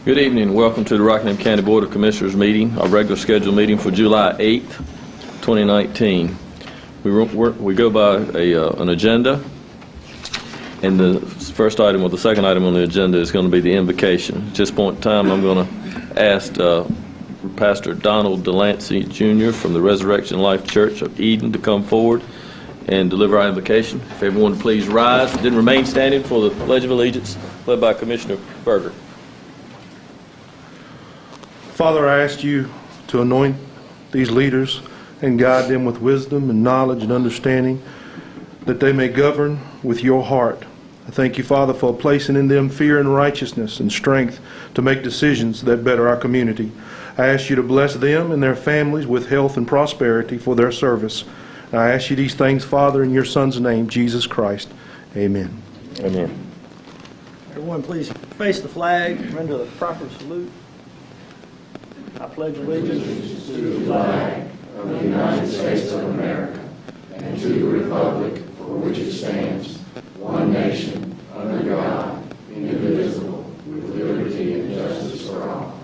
Good evening. Welcome to the Rockingham County Board of Commissioners meeting, our regular scheduled meeting for July 8th, 2019. We go by an agenda, and the first item or the second item on the agenda is going to be the invocation. At this point in time, I'm going to ask Pastor Donald Delancey Jr. from the Resurrection Life Church of Eden to come forward and deliver our invocation. If everyone would please rise and then remain standing for the Pledge of Allegiance, led by Commissioner Berger. Father, I ask you to anoint these leaders and guide them with wisdom and knowledge and understanding, that they may govern with your heart. I thank you, Father, for placing in them fear and righteousness and strength to make decisions that better our community. I ask you to bless them and their families with health and prosperity for their service. I ask you these things, Father, in your Son's name, Jesus Christ. Amen. Amen. Everyone, please face the flag, render the proper salute. I pledge allegiance to the flag of the United States of America and to the republic for which it stands, one nation, under God, indivisible, with liberty and justice for all.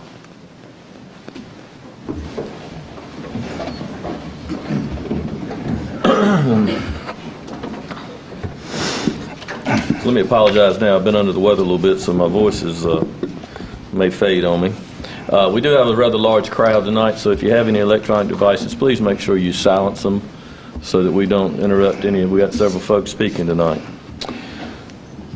Let me apologize now. I've been under the weather a little bit, so my voice may fade on me. We do have a rather large crowd tonight, so if you have any electronic devices, please make sure you silence them so that we don't interrupt any. We got several folks speaking tonight.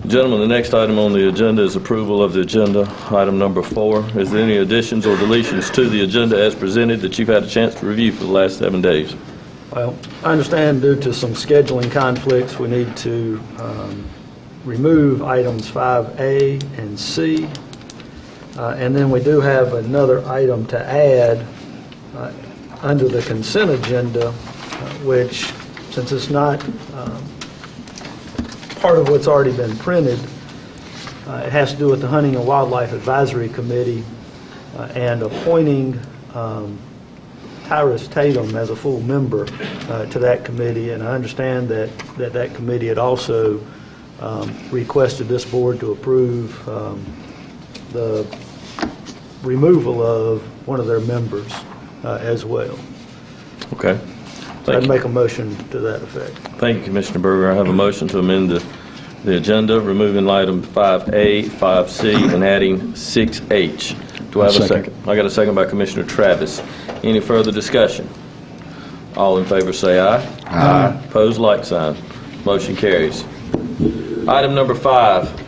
Gentlemen, the next item on the agenda is approval of the agenda, item number 4. Is there any additions or deletions to the agenda as presented that you've had a chance to review for the last 7 days? Well, I understand due to some scheduling conflicts, we need to remove items 5A and C. And then we do have another item to add under the consent agenda, which, since it's not part of what's already been printed, it has to do with the Hunting and Wildlife Advisory Committee and appointing Tyrus Tatum as a full member to that committee. And I understand that committee had also requested this board to approve the removal of one of their members as well. Okay. I'd make a motion to that effect. Thank you, Commissioner Berger. I have a motion to amend the agenda, removing item 5A, 5C, and adding 6H. Do I have a second? I got a second by Commissioner Travis. Any further discussion? All in favor say aye. Aye. Opposed, like sign. Motion carries. Item number 5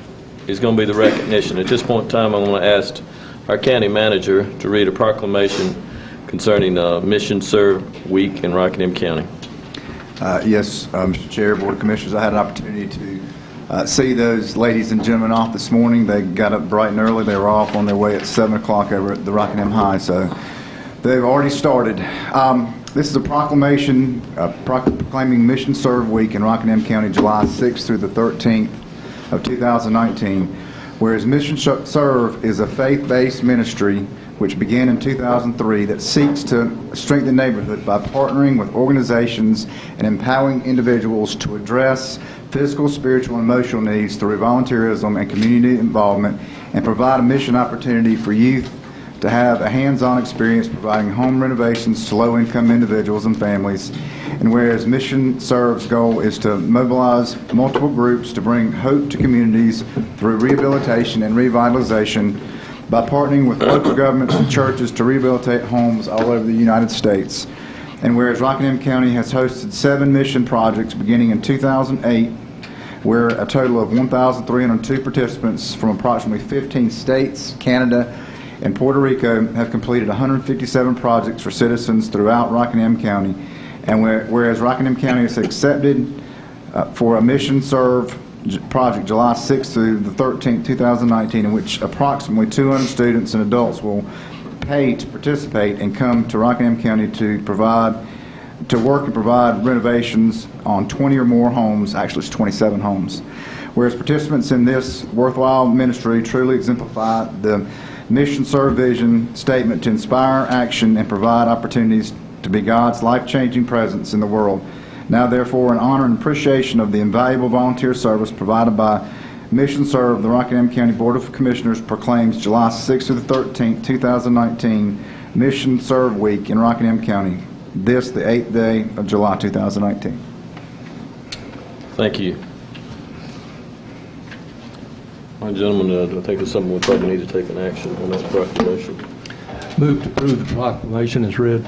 is going to be the recognition. At this point in time, I'm going to ask our county manager to read a proclamation concerning Mission Serve Week in Rockingham County. Yes, Mr. Chair, Board of Commissioners, I had an opportunity to see those ladies and gentlemen off this morning. They got up bright and early. They were off on their way at 7 o'clock over at the Rockingham High, so they've already started. This is a proclamation proclaiming Mission Serve Week in Rockingham County, July 6th through the 13th of 2019, whereas Mission Serve is a faith-based ministry which began in 2003 that seeks to strengthen neighborhood by partnering with organizations and empowering individuals to address physical, spiritual, and emotional needs through volunteerism and community involvement, and provide a mission opportunity for youth to have a hands-on experience providing home renovations to low-income individuals and families. And whereas Mission Serve's goal is to mobilize multiple groups to bring hope to communities through rehabilitation and revitalization by partnering with local governments and churches to rehabilitate homes all over the United States. And whereas Rockingham County has hosted 7 mission projects beginning in 2008, where a total of 1,302 participants from approximately 15 states, Canada, and Puerto Rico have completed 157 projects for citizens throughout Rockingham County. And whereas Rockingham County has accepted for a Mission Serve project July 6th through the 13th, 2019, in which approximately 200 students and adults will pay to participate and come to Rockingham County to work and provide renovations on 20 or more homes. Actually, it's 27 homes. Whereas participants in this worthwhile ministry truly exemplify the Mission Serve vision statement to inspire action and provide opportunities to be God's life-changing presence in the world. Now, therefore, in honor and appreciation of the invaluable volunteer service provided by Mission Serve, the Rockingham County Board of Commissioners proclaims July 6th through the 13th, 2019, Mission Serve Week in Rockingham County. This, the 8th day of July 2019. Thank you. All right, gentlemen, I think there's something we probably need to take an action on that proclamation. Move to approve the proclamation as read.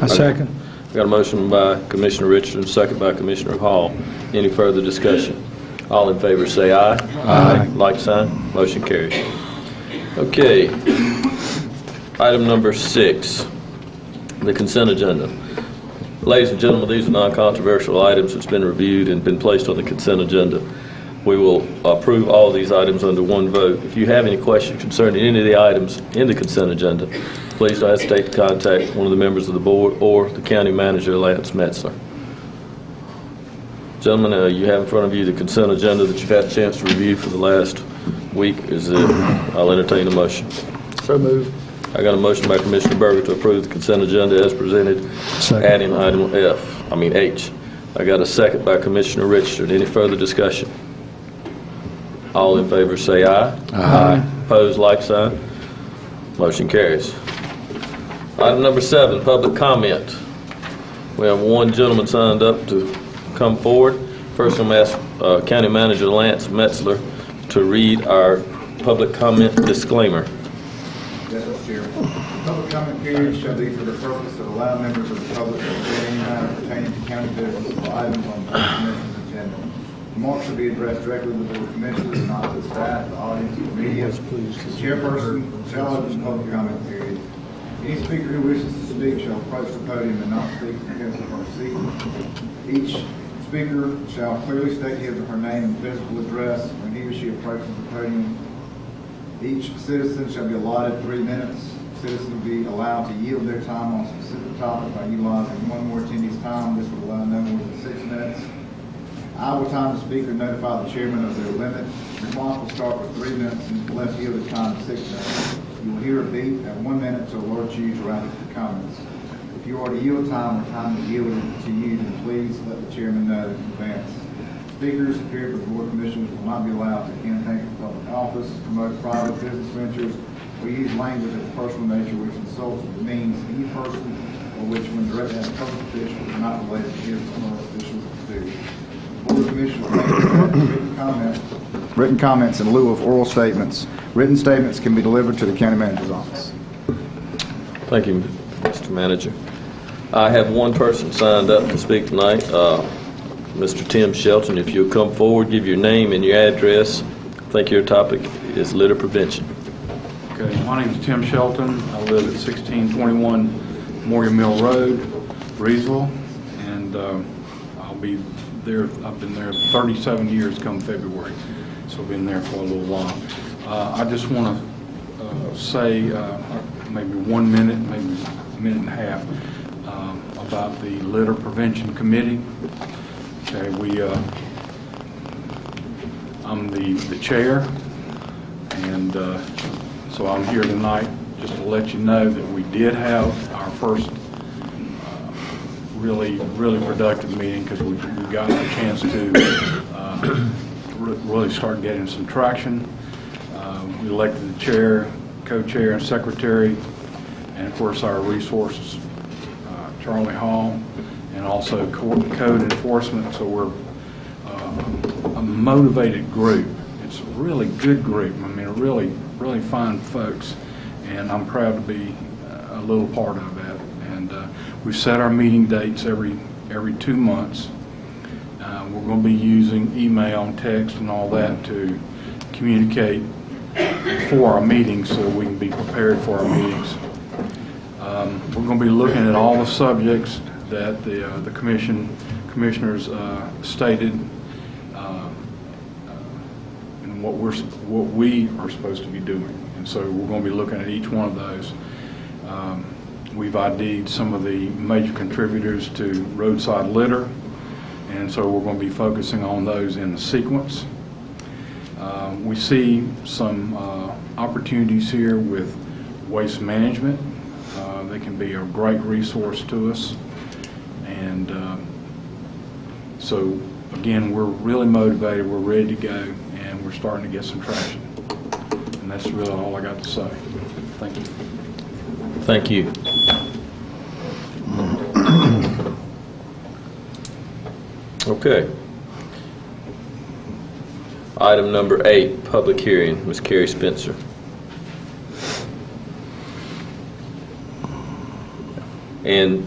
I second. Got a motion by Commissioner Richardson, second by Commissioner Hall. Any further discussion? All in favor say aye. Aye. Like sign. Motion carries. Okay. Item number 6, the consent agenda. Ladies and gentlemen, these are non-controversial items that's been reviewed and been placed on the consent agenda. We will approve all of these items under one vote. If you have any questions concerning any of the items in the consent agenda, please don't hesitate to contact one of the members of the board or the county manager, Lance Metzler. Gentlemen, you have in front of you the consent agenda that you've had a chance to review for the last week. I'll entertain a motion. So moved. I got a motion by Commissioner Berger to approve the consent agenda as presented, adding item H. I got a second by Commissioner Richardson. Any further discussion? All in favor say aye. Aye. Opposed, like sign. Motion carries. Item number 7, public comment. We have one gentleman signed up to come forward. First, I'm going to ask County Manager Lance Metzler to read our public comment disclaimer. Yes, Mr. Chairman. The public comment period shall be for the purpose of allowing members of the public to say any matter pertaining to county business or items on the Commission's agenda. Remarks should be addressed directly to the Board of Commissioners, not to the staff, the audience, or media. The chairperson shall open the public comment period. Any speaker who wishes to speak shall approach the podium and not speak from his or her seat. Each speaker shall clearly state his or her name and physical address when he or she approaches the podium. Each citizen shall be allotted 3 minutes. Citizens will be allowed to yield their time on a specific topic by utilizing one more attendee's time. This will allow no more than 6 minutes. I will time the speaker and notify the chairman of their limit. Response will start with 3 minutes unless yielded time is 6 minutes. You will hear a beep at 1 minute to alert you to wrap up your comments. If you are to yield time or time is yielded to you, then please let the chairman know in advance. Speakers appear for the Board of Commissioners will not be allowed to campaign for public office, promote private business ventures, or use language of a personal nature which insults or demeans any person or which, when directed at a public official, is not related to his or her official duties. The Board of Commissioners may written comments in lieu of oral statements. Written statements can be delivered to the county manager's office. Thank you, Mr. Manager. I have one person signed up to speak tonight, Mr. Tim Shelton. If you'll come forward, give your name and your address. I think your topic is litter prevention. Okay, my name is Tim Shelton. I live at 1621 Memorial Mill Road, Breesville, and I'll be there. I've been there 37 years come February, so I've been there for a little while. I just want to say maybe 1 minute, maybe a minute and a half about the Litter Prevention Committee. Okay, I'm the chair, and so I'm here tonight just to let you know that we did have our first really productive meeting, because we got a chance to really start getting some traction. We elected the chair, co-chair, and secretary, and of course our resources, Charlie Hall, and also code enforcement. So we're a motivated group. It's a really good group. I mean, really fine folks, and I'm proud to be a little part of that. And we set our meeting dates every 2 months. We're going to be using email and text and all that to communicate for our meetings, so we can be prepared for our meetings. We're going to be looking at all the subjects that the commissioners stated, and what we are supposed to be doing. And so we're going to be looking at each one of those. We've ID'd some of the major contributors to roadside litter, and so we're going to be focusing on those in the sequence. We see some opportunities here with waste management. They can be a great resource to us. And so, again, we're really motivated. We're ready to go, and we're starting to get some traction. And that's really all I got to say. Thank you. Thank you. Okay. Item number 8, public hearing. Ms. Carrie Spencer. And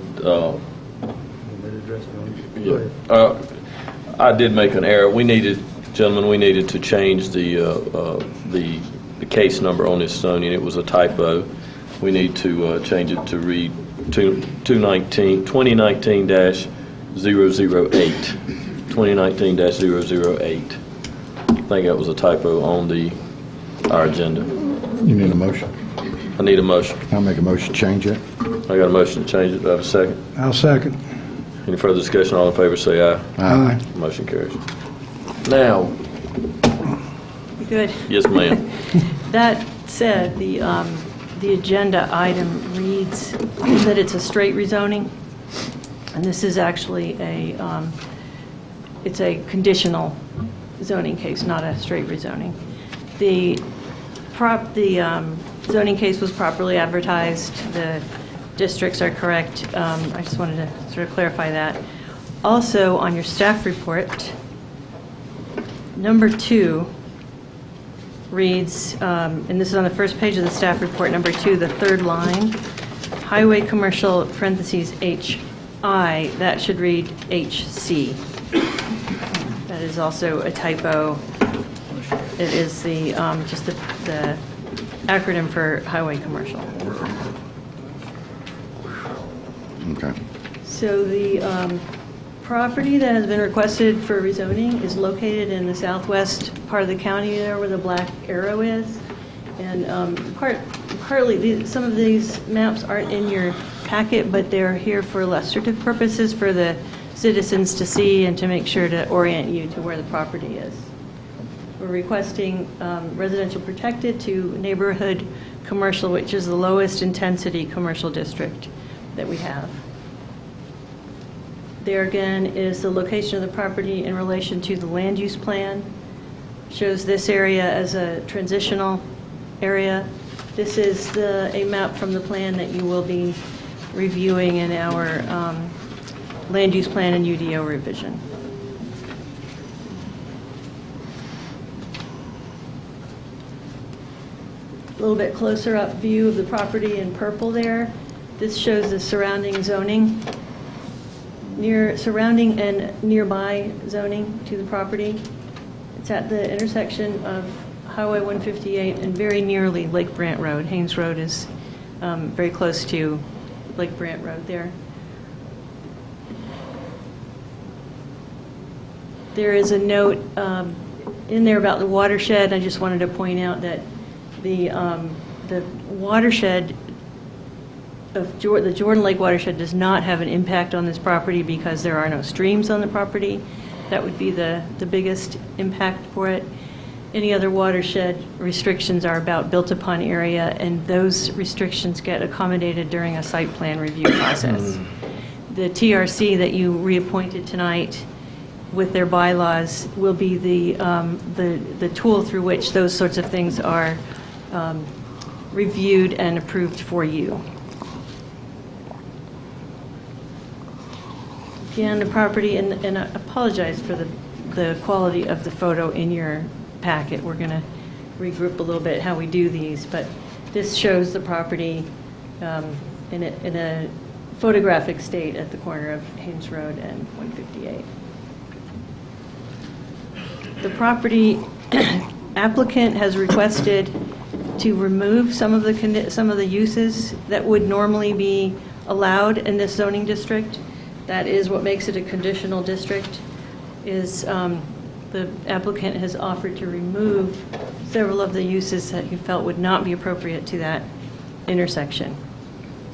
I did make an error. Gentlemen, we needed to change the case number on this zoning. It was a typo. We need to change it to read 2019-008. 2019-008. I think that was a typo on our agenda. You need a motion? I need a motion. I'll make a motion to change it. I got a motion to change it. Do I have a second? I'll second. Any further discussion? All in favor say aye. Aye. Motion carries. Now, You good? yes, ma'am. That said, the agenda item reads that it's a straight rezoning, and this is actually it's a conditional zoning case, not a straight rezoning. The zoning case was properly advertised. The districts are correct. I just wanted to sort of clarify that. Also, on your staff report, number 2 reads, and this is on the first page of the staff report, number 2, the third line, highway commercial parentheses HI, that should read HC. That is also a typo. It is the just the acronym for highway commercial. Okay. So the property that has been requested for rezoning is located in the southwest part of the county there where the black arrow is. And partly, some of these maps aren't in your packet, but they're here for illustrative purposes for the citizens to see and to make sure to orient you to where the property is. We're requesting residential protected to neighborhood commercial, which is the lowest intensity commercial district that we have. There again is the location of the property in relation to the land use plan. Shows this area as a transitional area. This is a map from the plan that you will be reviewing in our land use plan and UDO revision. A little bit closer up view of the property in purple there. This shows the surrounding zoning, surrounding and nearby zoning to the property. It's at the intersection of Highway 158 and very nearly Lake Brant Road. Haynes Road is very close to Lake Brant Road there. There is a note in there about the watershed. I just wanted to point out that the watershed of the Jordan Lake watershed does not have an impact on this property because there are no streams on the property. That would be the biggest impact for it. Any other watershed restrictions are about built-upon area, and those restrictions get accommodated during a site plan review process. The TRC that you reappointed tonight with their bylaws will be the tool through which those sorts of things are reviewed and approved for you. Again, the property, and I apologize for the quality of the photo in your packet. We're going to regroup a little bit how we do these, but this shows the property in a photographic state at the corner of Haynes Road and 158. The property applicant has requested to remove some of the uses that would normally be allowed in this zoning district. That is what makes it a conditional district, is the applicant has offered to remove several of the uses that he felt would not be appropriate to that intersection.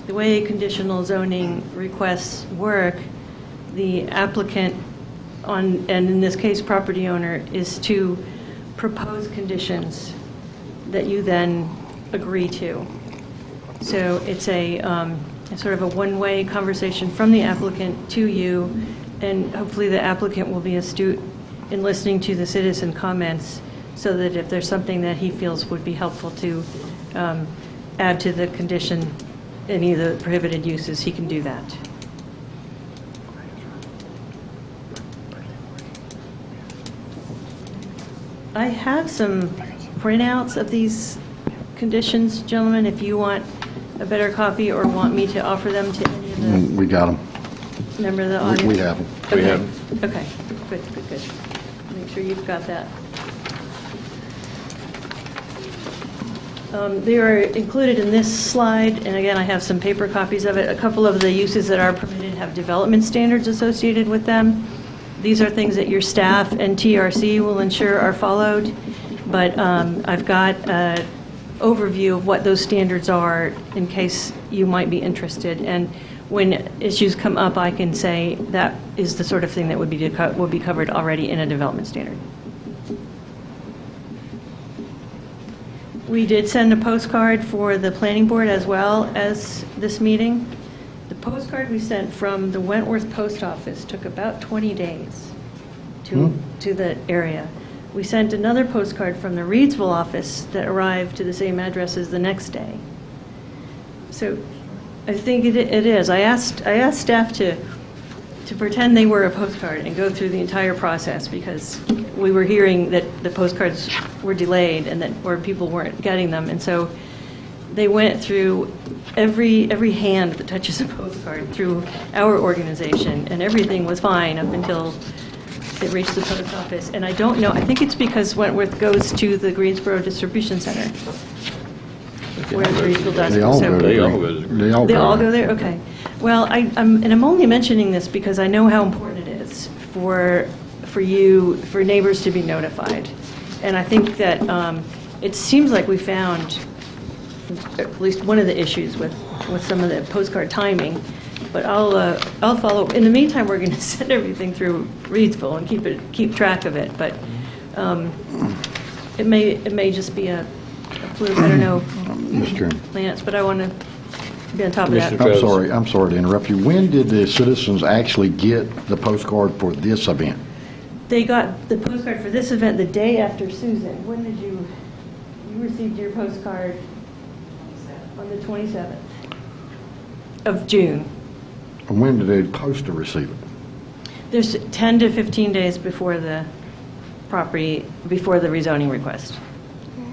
The way conditional zoning requests work, the applicant, and in this case property owner, is to propose conditions that you then agree to. So it's a sort of a one-way conversation from the applicant to you, and hopefully the applicant will be astute in listening to the citizen comments so that if there's something that he feels would be helpful to add to the condition, any of the prohibited uses, he can do that. I have some printouts of these conditions, gentlemen, if you want a better copy or want me to offer them to any of the We got them. member of the audience. We have them. We Okay. have Okay, good. Make sure you've got that. They are included in this slide, and again, I have some paper copies of it. A couple of the uses that are permitted have development standards associated with them. These are things that your staff and TRC will ensure are followed, but I've got an overview of what those standards are in case you might be interested. And when issues come up, I can say that is the sort of thing that would be covered already in a development standard. We did send a postcard for the planning board as well as this meeting. The postcard we sent from the Wentworth Post Office took about 20 days to the area. We sent another postcard from the Reedsville office that arrived to the same address as the next day. So I think it is. I asked staff to pretend they were a postcard and go through the entire process, because we were hearing that the postcards were delayed and that or people weren't getting them. And so they went through every hand that touches a postcard through our organization, and everything was fine up until it reached the post office. And I don't know, I think it's because Wentworth goes to the Greensboro Distribution Center, where Greensville does. They all So- go They all there. go to- They all go there? Okay. Well, I'm only mentioning this because I know how important it is for neighbors to be notified. And I think that it seems like we found at least one of the issues with some of the postcard timing. But I'll follow. In the meantime, we're going to send everything through Reedsville and keep track of it. But it may just be a fluke. I don't know, Mr. Chairman. Lance, but I want to be on top of that. Commissioner I'm sorry to interrupt you. When did the citizens actually get the postcard for this event? They got the postcard for this event the day after Susan. When did you received your postcard? On the 27th of June. And when did they post to receive it? There's 10 to 15 days before the rezoning request.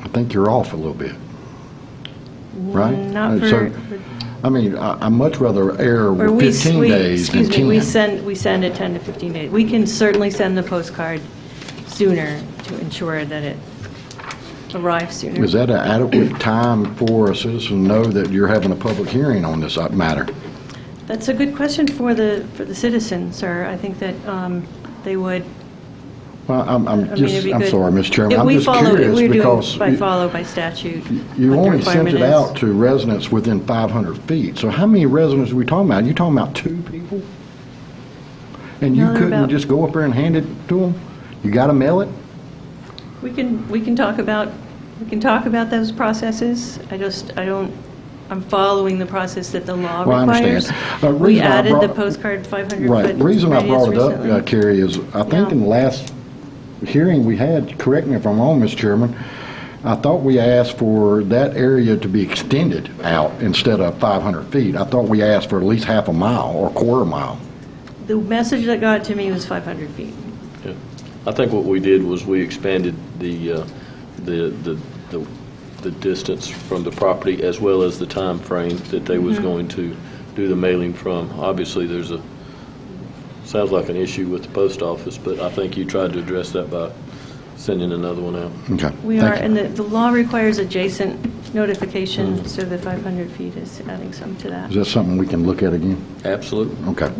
I think you're off a little bit, right? Not for. So, I mean, I'd much rather err or with 15 days than 10. Excuse me, we send it 10 to 15 days. We can certainly send the postcard sooner to ensure that it arrives sooner. Is that an adequate time for a citizen to know that you're having a public hearing on this matter? That's a good question for the citizen, sir. I think that they would. Well, I'm I mean, it'd be good. sorry, Mr. Chairman. If I'm we just follow, curious we're because doing by statute. you what the only sent requirement it is. out to residents within 500 feet. So how many residents are we talking about? You talking about 2 people? And you No, they're couldn't about- just go up there and hand it to them? You got to mail it? We can talk about those processes. I'm following the process that the law Well, I requires. understand. We Reason I added the brought- postcard 500 Right. foot The reason I radius brought it up, recently. Carrie, is I think Yeah. in the last hearing we had, correct me if I'm wrong, Mr. Chairman, I thought we asked for that area to be extended out instead of 500 feet. I thought we asked for at least half a mile or a quarter mile. The message that got to me was 500 feet. Yeah. I think what we did was we expanded the distance from the property as well as the time frame that they was going to do the mailing from. Obviously, sounds like an issue with the post office, but I think you tried to address that by sending another one out. Okay. We Thank are, you. and the law requires adjacent notification, so the 500 feet is adding some to that. Is that something we can look at again? Absolutely. Okay.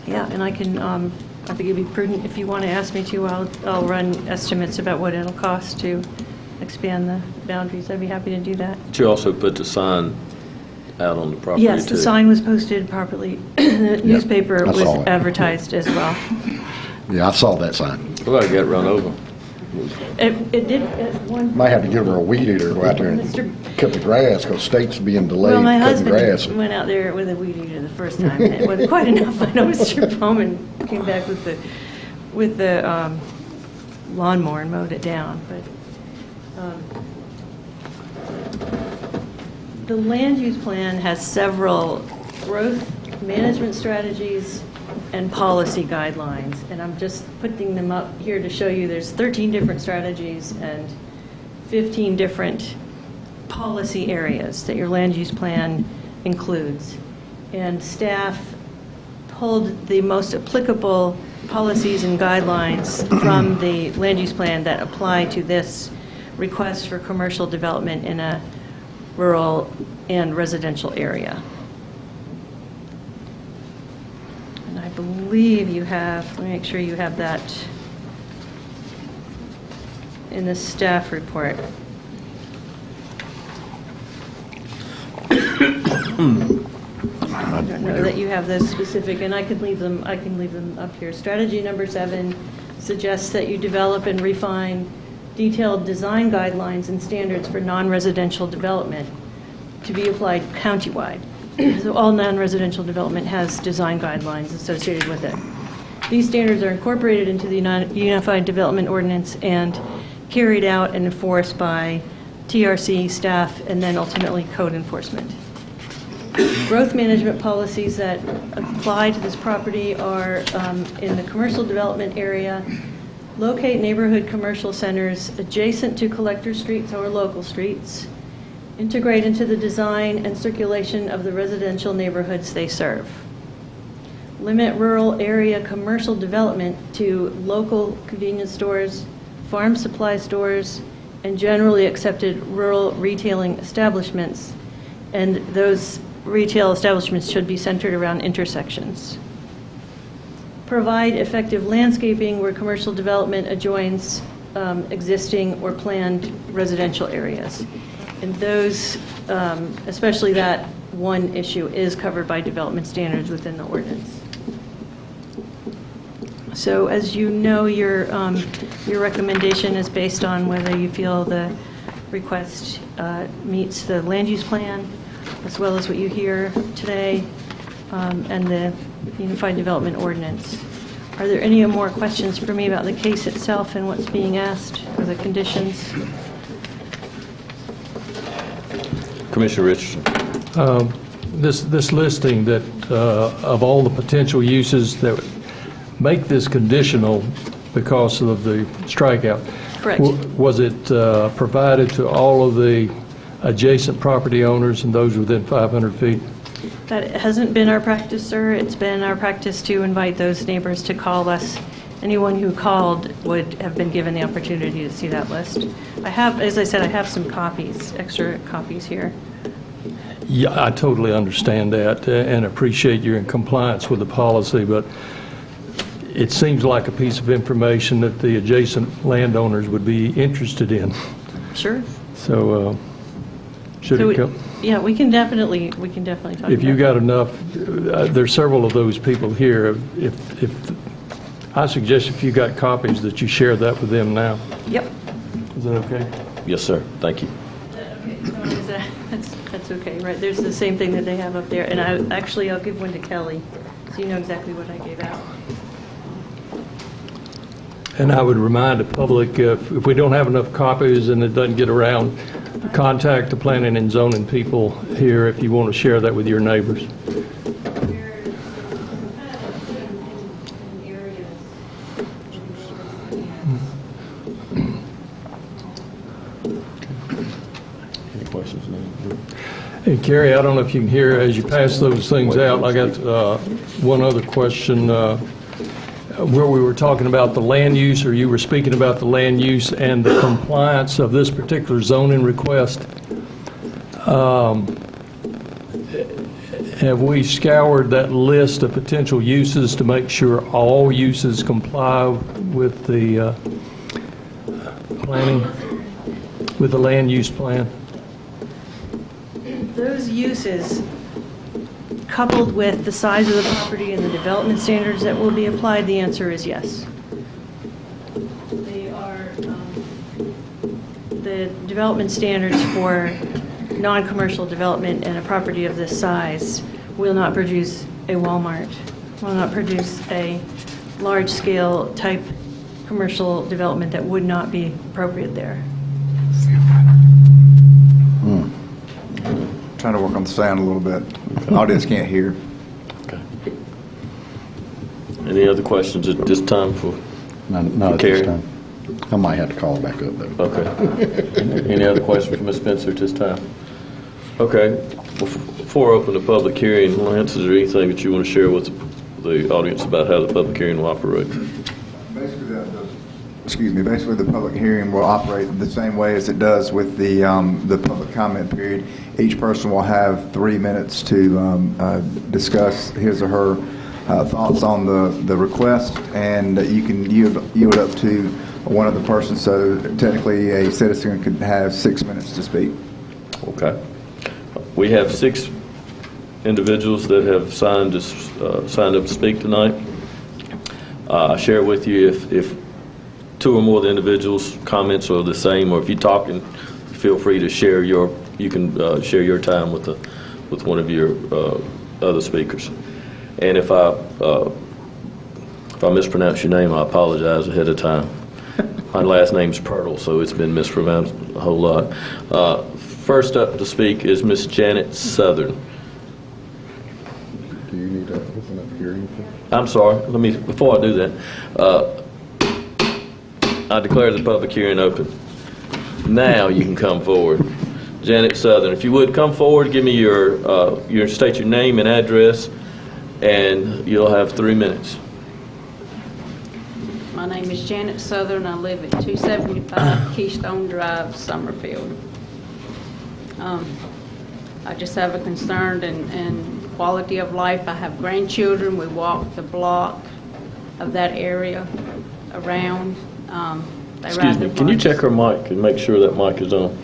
Yeah, and I think it'd be prudent, if you want to ask me to, I'll run estimates about what it'll cost to expand the boundaries. I'd be happy to do that. But you also put the sign out on the property, too. Yes, the sign was posted properly. The newspaper I was saw it. advertised as well. Yeah, I saw that sign. Well, I got run over. It did at one. Might have to give her a weed eater to go out there and Mr. cut the grass because state's being delayed Well, my cutting grass. husband went out there with a weed eater the first time, and it wasn't quite enough. I know Mr. Bowman came back with the lawnmower and mowed it down, but the land use plan has several growth management strategies and policy guidelines, and I'm just putting them up here to show you there's 13 different strategies and 15 different policy areas that your land use plan includes. And staff pulled the most applicable policies and guidelines from the land use plan that apply to this request for commercial development in a rural and residential area. And I believe you have, let me make sure you have that in the staff report. I don't know that you have those specific, and I can leave them up here. Strategy number 7 suggests that you develop and refine detailed design guidelines and standards for non-residential development to be applied countywide. So all non-residential development has design guidelines associated with it. These standards are incorporated into the Unified Development Ordinance and carried out and enforced by TRC staff and then ultimately code enforcement. Growth management policies that apply to this property are in the commercial development area, locate neighborhood commercial centers adjacent to collector streets or local streets, integrate into the design and circulation of the residential neighborhoods they serve, limit rural area commercial development to local convenience stores, farm supply stores, and generally accepted rural retailing establishments, and those retail establishments should be centered around intersections. Provide effective landscaping where commercial development adjoins existing or planned residential areas. And those, especially that one issue, is covered by development standards within the ordinance. So as you know, your recommendation is based on whether you feel the request meets the land use plan, as well as what you hear today, and the Unified Development Ordinance. Are there any more questions for me about the case itself and what's being asked, or the conditions? Commissioner Richardson. This listing that of all the potential uses that make this conditional because of the strikeout. Correct. Was it provided to all of the adjacent property owners and those within 500 feet? That hasn't been our practice, sir. It's been our practice to invite those neighbors to call us. Anyone who called would have been given the opportunity to see that list. I have, as I said, I have some copies, extra copies here. Yeah, I totally understand that and appreciate you're in compliance with the policy, but it seems like a piece of information that the adjacent landowners would be interested in. Sure. So, should it come? Yeah, we can definitely talk about it. If you got enough, there's several of those people here. If I suggest if you got copies that you share that with them now. Yep. Is that okay? Yes, sir. Thank you. Okay, that's okay, right? There's the same thing that they have up there, and I'll give one to Kelly, so you know exactly what I gave out. And I would remind the public, if we don't have enough copies and it doesn't get around, contact the planning and zoning people here if you want to share that with your neighbors. Any questions now? Hey, Carrie, I don't know if you can hear as you pass those things out. I got one other question. Where we were talking about the land use, or you were speaking about the land use and the compliance of this particular zoning request. Have we scoured that list of potential uses to make sure all uses comply with the planning, with the land use plan? Those uses, coupled with the size of the property and the development standards that will be applied, the answer is yes. They are, the development standards for non-commercial development in a property of this size will not produce a Walmart, will not produce a large-scale type commercial development that would not be appropriate there. Trying to work on the sound a little bit. The audience can't hear. Okay. Any other questions at this time for? Not at Carrie? this time. I might have to call back up, though. Okay. Any other questions for Ms. Spencer at this time? Okay. Before I open the public hearing, Lance, is there anything that you want to share with the audience about how the public hearing will operate? Basically the public hearing will operate the same way as it does with the public comment period. Each person will have 3 minutes to discuss his or her thoughts on the request, and you can yield up to one other person, so technically a citizen could have 6 minutes to speak. Okay. We have 6 individuals that have signed up to speak tonight. I share with you if 2 or more of the individuals' comments are the same, or if you're talking, feel free to share your time with one of your other speakers. And if I mispronounce your name, I apologize ahead of time. My last name's Pirtle, so it's been mispronounced a whole lot. First up to speak is Miss Janet Southern. Do you need to open up hearing? I'm sorry. Before I do that, I declare the public hearing open. Now you can come forward. Janet Southern, if you would come forward, give me state your name and address, and you'll have 3 minutes. My name is Janet Southern. I live at 275 Keystone Drive, Summerfield. I just have a concern in quality of life. I have grandchildren. We walk the block of that area around. Excuse me, can you check her mic and make sure that mic is on?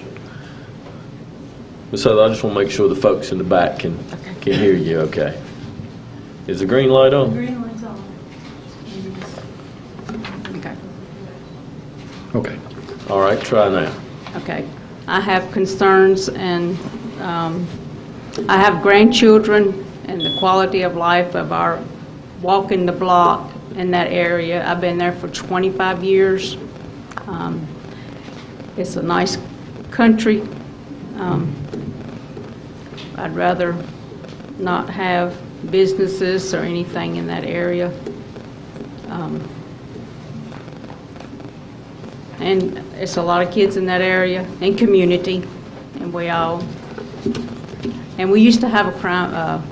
Ms. Southern, I just want to make sure the folks in the back can hear you okay. Is the green light on? Green light's on. Okay. Okay. All right, try now. Okay. I have concerns, and I have grandchildren, and the quality of life of our walking the block in that area. I've been there for 25 years. It's a nice country. I'd rather not have businesses or anything in that area. And it's a lot of kids in that area and community, and we used to have a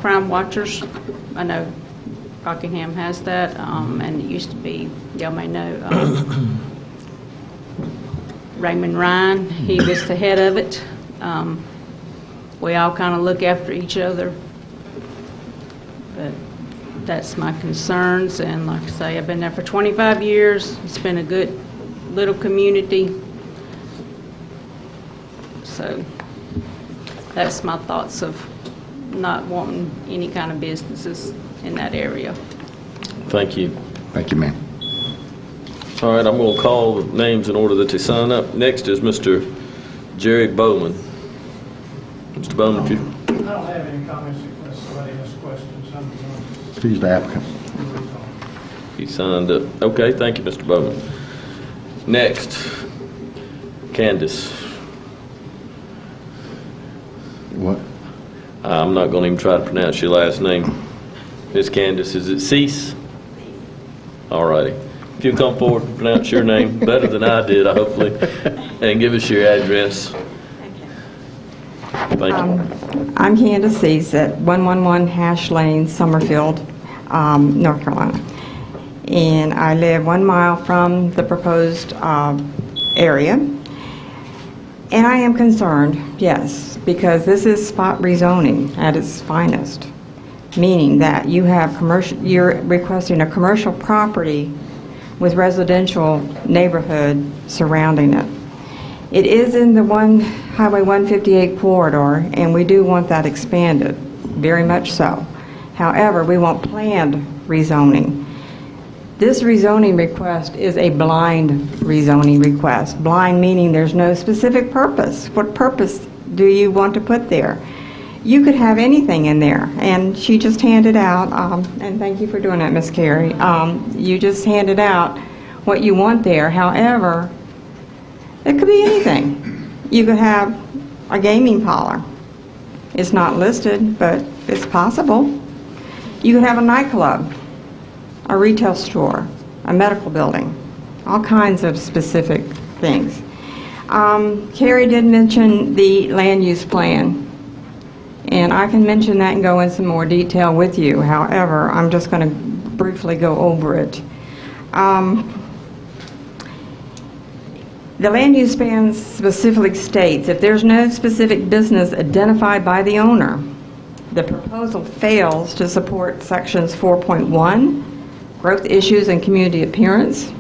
crime watchers. I know Rockingham has that, and it used to be, y'all may know, Raymond Ryan. He was the head of it. We all kind of look after each other, but that's my concerns. And like I say, I've been there for 25 years. It's been a good little community. So that's my thoughts of not wanting any kind of businesses in that area. Thank you. Thank you, ma'am. All right, I'm going to call the names in order that they sign up. Next is Mr. Jerry Bowman. Mr. Bowman, if you... I don't have any comments unless somebody has questions. He's the applicant. He signed up. Okay, thank you, Mr. Bowman. Next, Candace. What? I'm not going to even try to pronounce your last name. Miss Candace, is it Cease? All righty. If you come forward and pronounce your name better than I did, hopefully, and give us your address. Thank you. I'm Candace Cease at 111 Hash Lane, Summerfield, North Carolina. And I live 1 mile from the proposed area. And I am concerned, yes, because this is spot rezoning at its finest, meaning that you have you're requesting a commercial property with residential neighborhood surrounding it. It is in the Highway 158 corridor, and we do want that expanded, very much so. However, we want planned rezoning. This rezoning request is a blind rezoning request. Blind meaning there's no specific purpose. What purpose do you want to put there? You could have anything in there, and she just handed out, and thank you for doing that, Miss Carey. You just handed out what you want there. However, it could be anything. You could have a gaming parlor. It's not listed, but it's possible. You could have a nightclub, a retail store, a medical building, all kinds of specific things. Carrie did mention the land use plan, and I can mention that and go in some more detail with you. However, I'm just going to briefly go over it. The land use plan specifically states if there's no specific business identified by the owner, the proposal fails to support sections 4.1, growth issues and community appearance,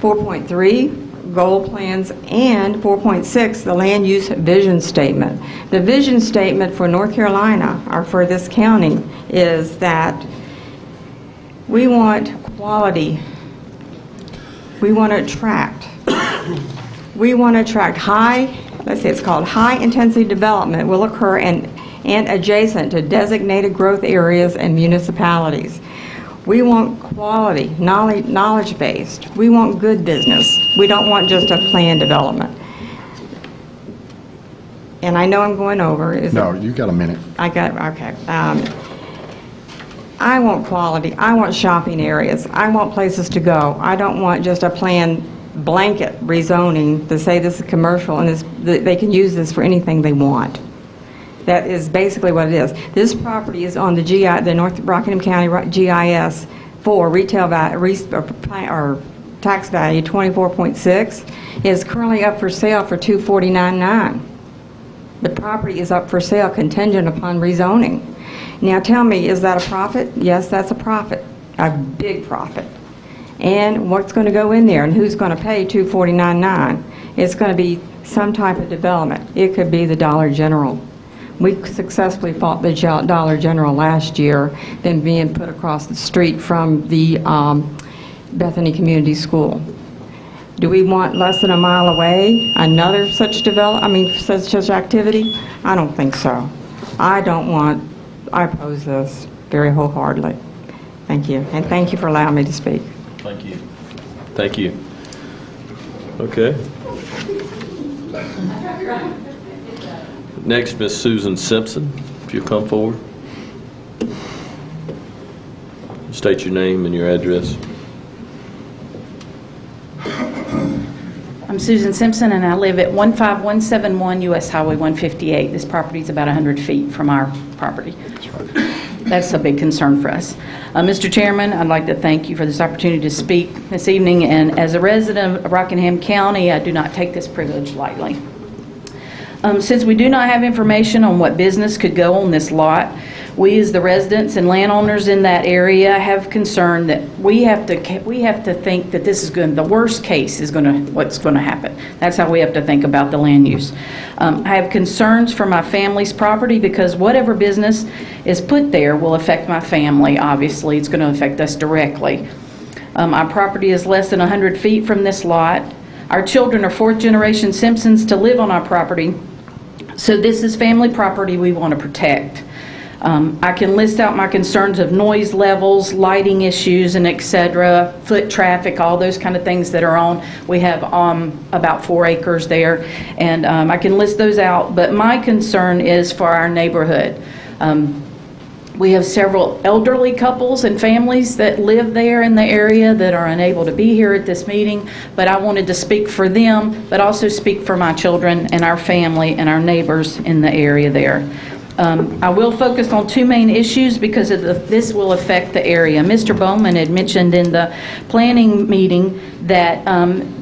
4.3, goal plans, and 4.6, the land use vision statement. The vision statement for North Carolina, or for this county, is that we want quality. We want to attract. We want to attract high, let's say it's called high-intensity development will occur and adjacent to designated growth areas and municipalities. We want quality, knowledge-based. We want good business. We don't want just a planned development. And I know I'm going over. No, you got a minute. I got, okay. I want quality. I want shopping areas. I want places to go. I don't want just a planned blanket rezoning to say this is commercial and they can use this for anything they want. That is basically what it is. This property is on the North Rockingham County GIS for retail value, or tax value 24.6. It is currently up for sale for $249,900. The property is up for sale contingent upon rezoning. Now tell me, is that a profit? Yes, that's a profit, a big profit. And what's going to go in there and who's going to pay $249,900? It's going to be some type of development. It could be the Dollar General. We successfully fought the Dollar General last year, then being put across the street from the Bethany Community School. Do we want less than a mile away another such such activity? I don't think so. I oppose this very wholeheartedly. Thank you, and thank you for allowing me to speak. Thank you. Thank you. Okay. Next, Ms. Susan Simpson, if you'll come forward. State your name and your address. I'm Susan Simpson, and I live at 15171 U.S. Highway 158. This property is about 100 feet from our property. That's a big concern for us. Mr. Chairman, I'd like to thank you for this opportunity to speak this evening, and as a resident of Rockingham County, I do not take this privilege lightly. Since we do not have information on what business could go on this lot, we as the residents and landowners in that area have concern that we have to think that this is the worst case is what's going to happen. That's how we have to think about the land use. I have concerns for my family's property because whatever business is put there will affect my family. Obviously, it's going to affect us directly. Our property is less than 100 feet from this lot. Our children are fourth-generation Simpsons to live on our property, so this is family property we want to protect. I can list out my concerns of noise levels, lighting issues, and etc., foot traffic, all those kind of things that are on. We have about 4 acres there, and I can list those out, but my concern is for our neighborhood. We have several elderly couples and families that live there in the area that are unable to be here at this meeting, but I wanted to speak for them, but also speak for my children and our family and our neighbors in the area there. I will focus on 2 main issues because this will affect the area. Mr. Bowman had mentioned in the planning meeting that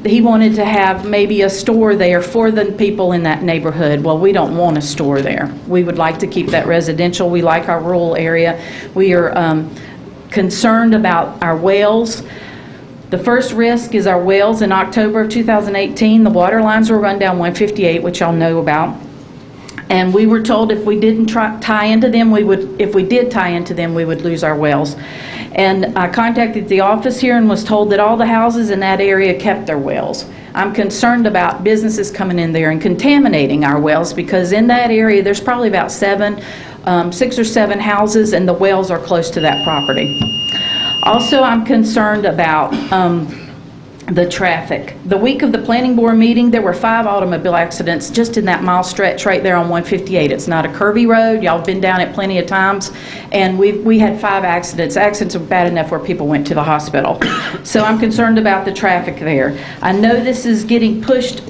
he wanted to have maybe a store there for the people in that neighborhood. Well, we don't want a store there. We would like to keep that residential. We like our rural area. We are concerned about our wells. The first risk is our wells. In October of 2018, the water lines were run down 158, which y'all know about. And we were told if we didn't tie into them, if we did tie into them, we would lose our wells. And I contacted the office here and was told that all the houses in that area kept their wells. I'm concerned about businesses coming in there and contaminating our wells because in that area there's probably about 6 or 7 houses and the wells are close to that property. Also, I'm concerned about the traffic. The week of the planning board meeting, there were 5 automobile accidents just in that mile stretch right there on 158. It's not a curvy road. Y'all have been down it plenty of times. And we had 5 accidents. Accidents were bad enough where people went to the hospital. So I'm concerned about the traffic there. I know this is getting pushed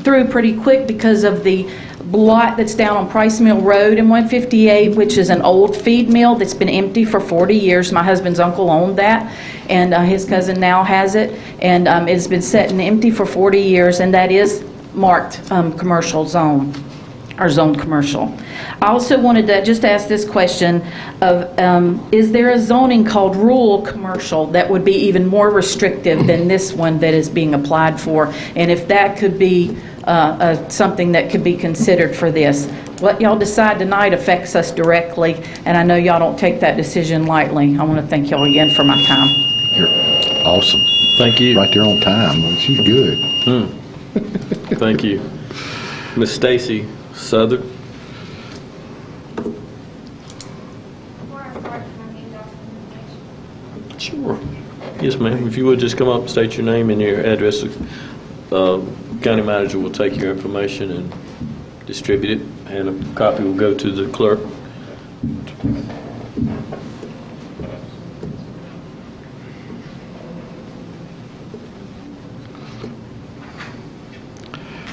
through pretty quick because of the lot that's down on Price Mill Road in 158, which is an old feed mill that's been empty for 40 years. My husband's uncle owned that, and his cousin now has it, and it's been sitting empty for 40 years, and that is marked commercial zone, or zoned commercial. I also wanted to just ask this question of, is there a zoning called rural commercial that would be even more restrictive than this one that is being applied for? And if that could be something that could be considered for this. What y'all decide tonight affects us directly, and I know y'all don't take that decision lightly. I want to thank y'all again for my time. You're awesome. Thank you. Right there on time. Well, she's good. Thank you. Ms. Stacy Southern. Sure. Yes, ma'am. If you would just come up and state your name and your address. County manager will take your information and distribute it, and a copy will go to the clerk.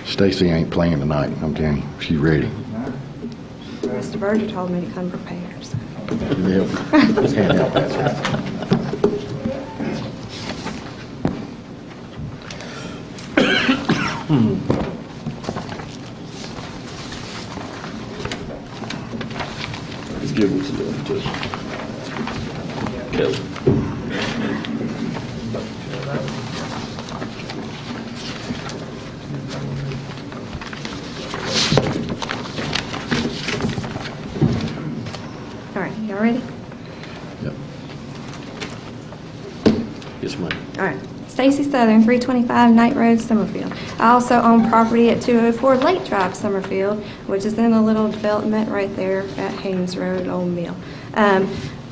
Stacy ain't playing tonight, I'm telling you. She's ready. Mr. Berger told me to come prepared. So. Can't help that. Let's give this to Kelly. All right, y'all ready? Yep. Yes, ma'am. All right. Stacy Southern, 325 Knight Road, Summerfield. I also own property at 204 Lake Drive, Summerfield, which is in a little development right there at Haynes Road, Old Mill.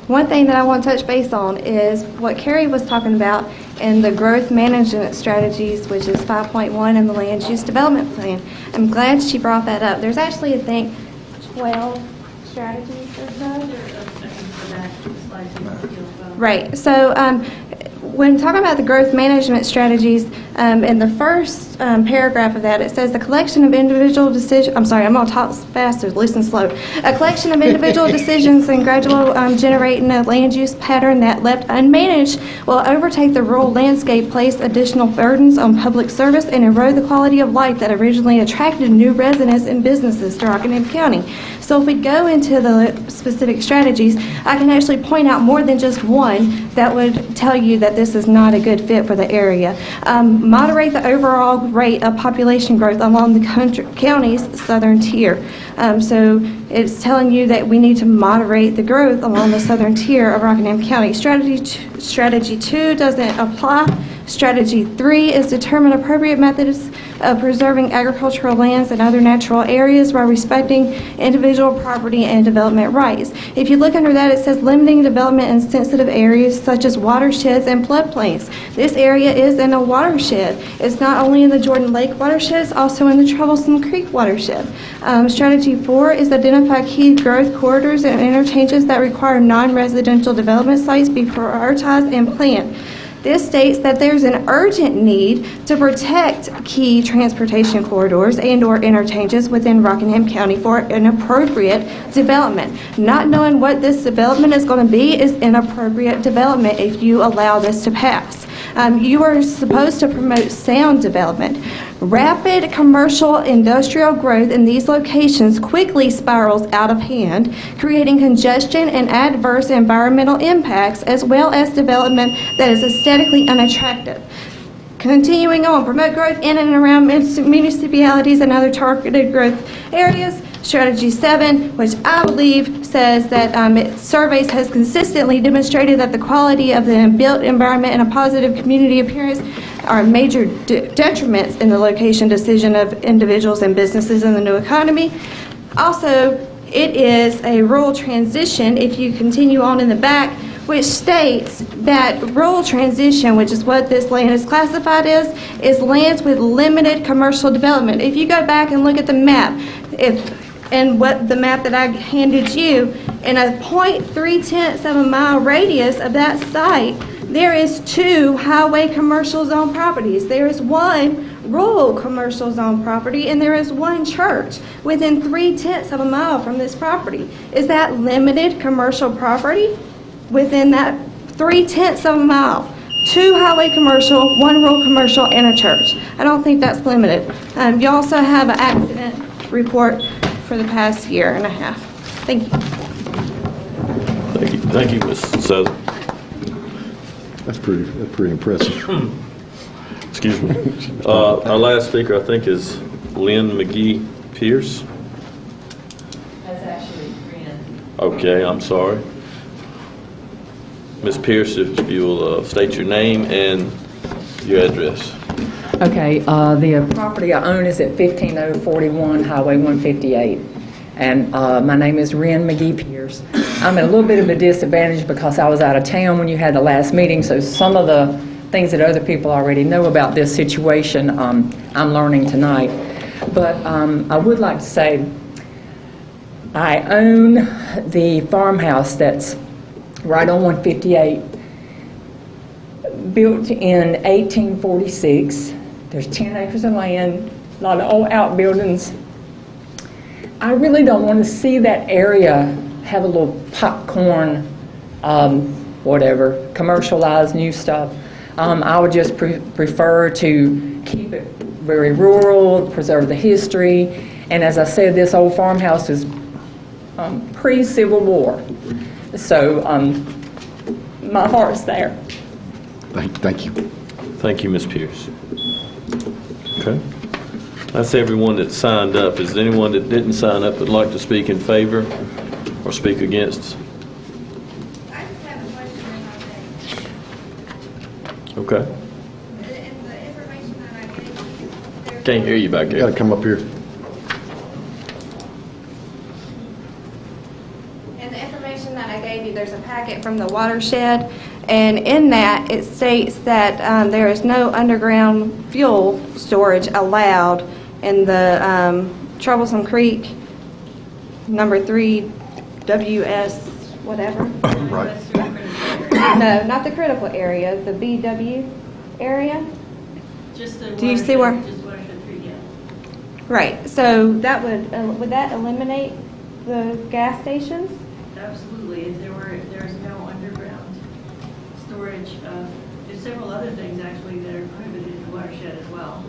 One thing that I want to touch base on is what Carrie was talking about in the growth management strategies, which is 5.1 in the land use development plan. I'm glad she brought that up. There's actually, I think, 12 strategies or so. Right. So when talking about the growth management strategies, in the first paragraph of that, it says the collection of individual decisions, I'm sorry, I'm going to talk faster, listen slow. A collection of individual decisions and gradual generating a land use pattern that left unmanaged will overtake the rural landscape, place additional burdens on public service, and erode the quality of life that originally attracted new residents and businesses to Rockingham County. So if we go into the specific strategies, I can actually point out more than just one that would tell you that this is not a good fit for the area. Moderate the overall rate of population growth along the county's southern tier. So it's telling you that we need to moderate the growth along the southern tier of Rockingham County. Strategy 2 doesn't apply. Strategy 3 is determine appropriate methods of preserving agricultural lands and other natural areas while respecting individual property and development rights. If you look under that, it says limiting development in sensitive areas such as watersheds and floodplains. This area is in a watershed. It's not only in the Jordan Lake watershed, it's also in the Troublesome Creek watershed. Strategy 4 is identify key growth corridors and interchanges that require non-residential development sites be prioritized and planned. This states that there's an urgent need to protect key transportation corridors and/or interchanges within Rockingham County for an appropriate development. Not knowing what this development is going to be is inappropriate development if you allow this to pass. You are supposed to promote sound development. Rapid commercial industrial growth in these locations quickly spirals out of hand, creating congestion and adverse environmental impacts, as well as development that is aesthetically unattractive. Continuing on, promote growth in and around municipalities and other targeted growth areas. Strategy 7, which I believe says that surveys has consistently demonstrated that the quality of the built environment and a positive community appearance are major detriments in the location decision of individuals and businesses in the new economy. Also, it is a rural transition. If you continue on in the back, which states that rural transition, which is what this land is classified as, is lands with limited commercial development. If you go back and look at the map, and what the map that I handed you, in a 0.3 of a mile radius of that site, there is 2 highway commercial zone properties. There is 1 rural commercial zone property, and there is 1 church within 0.3 of a mile from this property. Is that limited commercial property within that 0.3 of a mile? 2 highway commercial, 1 rural commercial, and a church. I don't think that's limited. You also have an accident report for the past year and a half. Thank you. Thank you, Ms. Southern. That's pretty impressive. Excuse me. Our last speaker, I think, is Lynn McGee Pierce. That's actually Ren. Okay, I'm sorry. Ms. Pierce, if you will state your name and your address. Okay, the property I own is at 15041 Highway 158, and my name is Ren McGee Pierce. I'm at a little bit of a disadvantage because I was out of town when you had the last meeting, so some of the things that other people already know about this situation, I'm learning tonight. But I would like to say I own the farmhouse that's right on 158, built in 1846. There's 10 acres of land, a lot of old outbuildings. I really don't want to see that area have a little popcorn, whatever, commercialized new stuff. I would just prefer to keep it very rural, preserve the history, and as I said, this old farmhouse is pre-Civil War. So my heart's there. Thank you. Thank you, Ms. Pierce. Okay. That's everyone that signed up. Is there anyone that didn't sign up that'd like to speak in favor or speak against? I just have a question about Okay. that. In the information that I gave you, there's Can't hear you back You there. gotta come up here. In the information that I gave you, there's a packet from the watershed, and in that, it states that there is no underground fuel storage allowed in the Troublesome Creek, number 3, WS, whatever. Right. No, not the critical area, the BW area. Just the Do you see where? Just watershed 3, yeah. Right, so that would that eliminate the gas stations? Absolutely. If there's no underground storage, there's several other things actually that are prohibited in the watershed as well.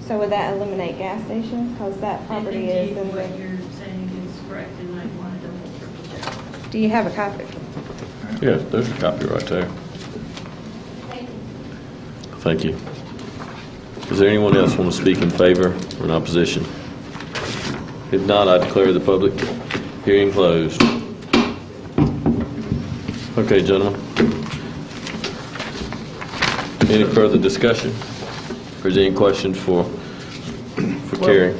So would that eliminate gas stations? Because that property is in What the... you're saying is correct, and I want to double triple check. Do you have a copy? Yeah, there's a copy right there. Thank you. Does there anyone else want to speak in favor or in opposition? If not, I declare the public hearing closed. Okay, gentlemen. Any further discussion? Or is there any questions for Carrie?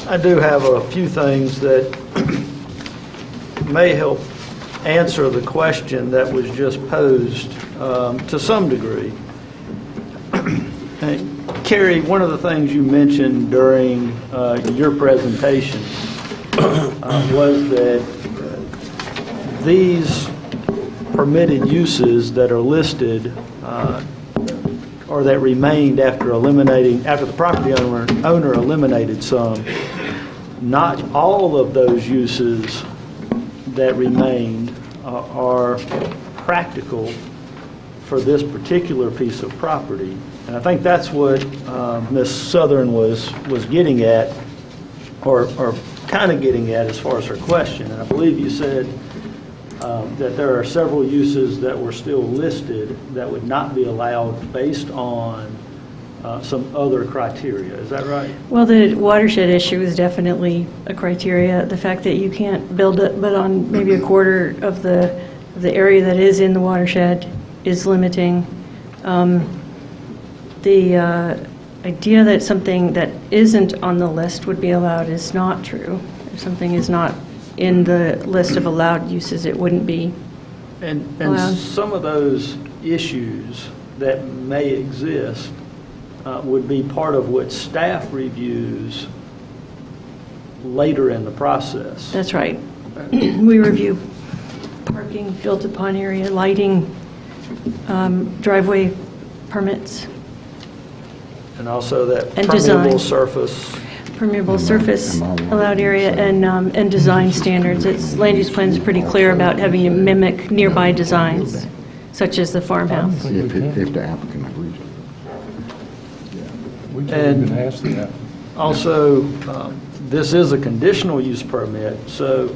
I do have a few things that may help answer the question that was just posed to some degree. Carrie, one of the things you mentioned during your presentation was that these permitted uses that are listed or that remained after the property owner eliminated some, not all of those uses that remained are practical for this particular piece of property. And I think that's what Ms. Southern was getting at, or kind of getting at as far as her question. And I believe you said that there are several uses that were still listed that would not be allowed based on some other criteria. Is that right? Well, the watershed issue is definitely a criteria. The fact that you can't build it but on maybe a quarter of the area that is in the watershed is limiting. The idea that something that isn't on the list would be allowed is not true. If something is not in the list of allowed uses, it wouldn't be And allowed. some of those issues that may exist would be part of what staff reviews later in the process. That's right. We review parking, built-upon area, lighting, driveway permits, And also that And permeable design. surface. permeable surface allowed area, and design standards. Its land use plan is pretty clear about having to mimic nearby designs, such as the farmhouse. If the applicant agrees. We And- can't even ask that. Also, this is a conditional use permit, so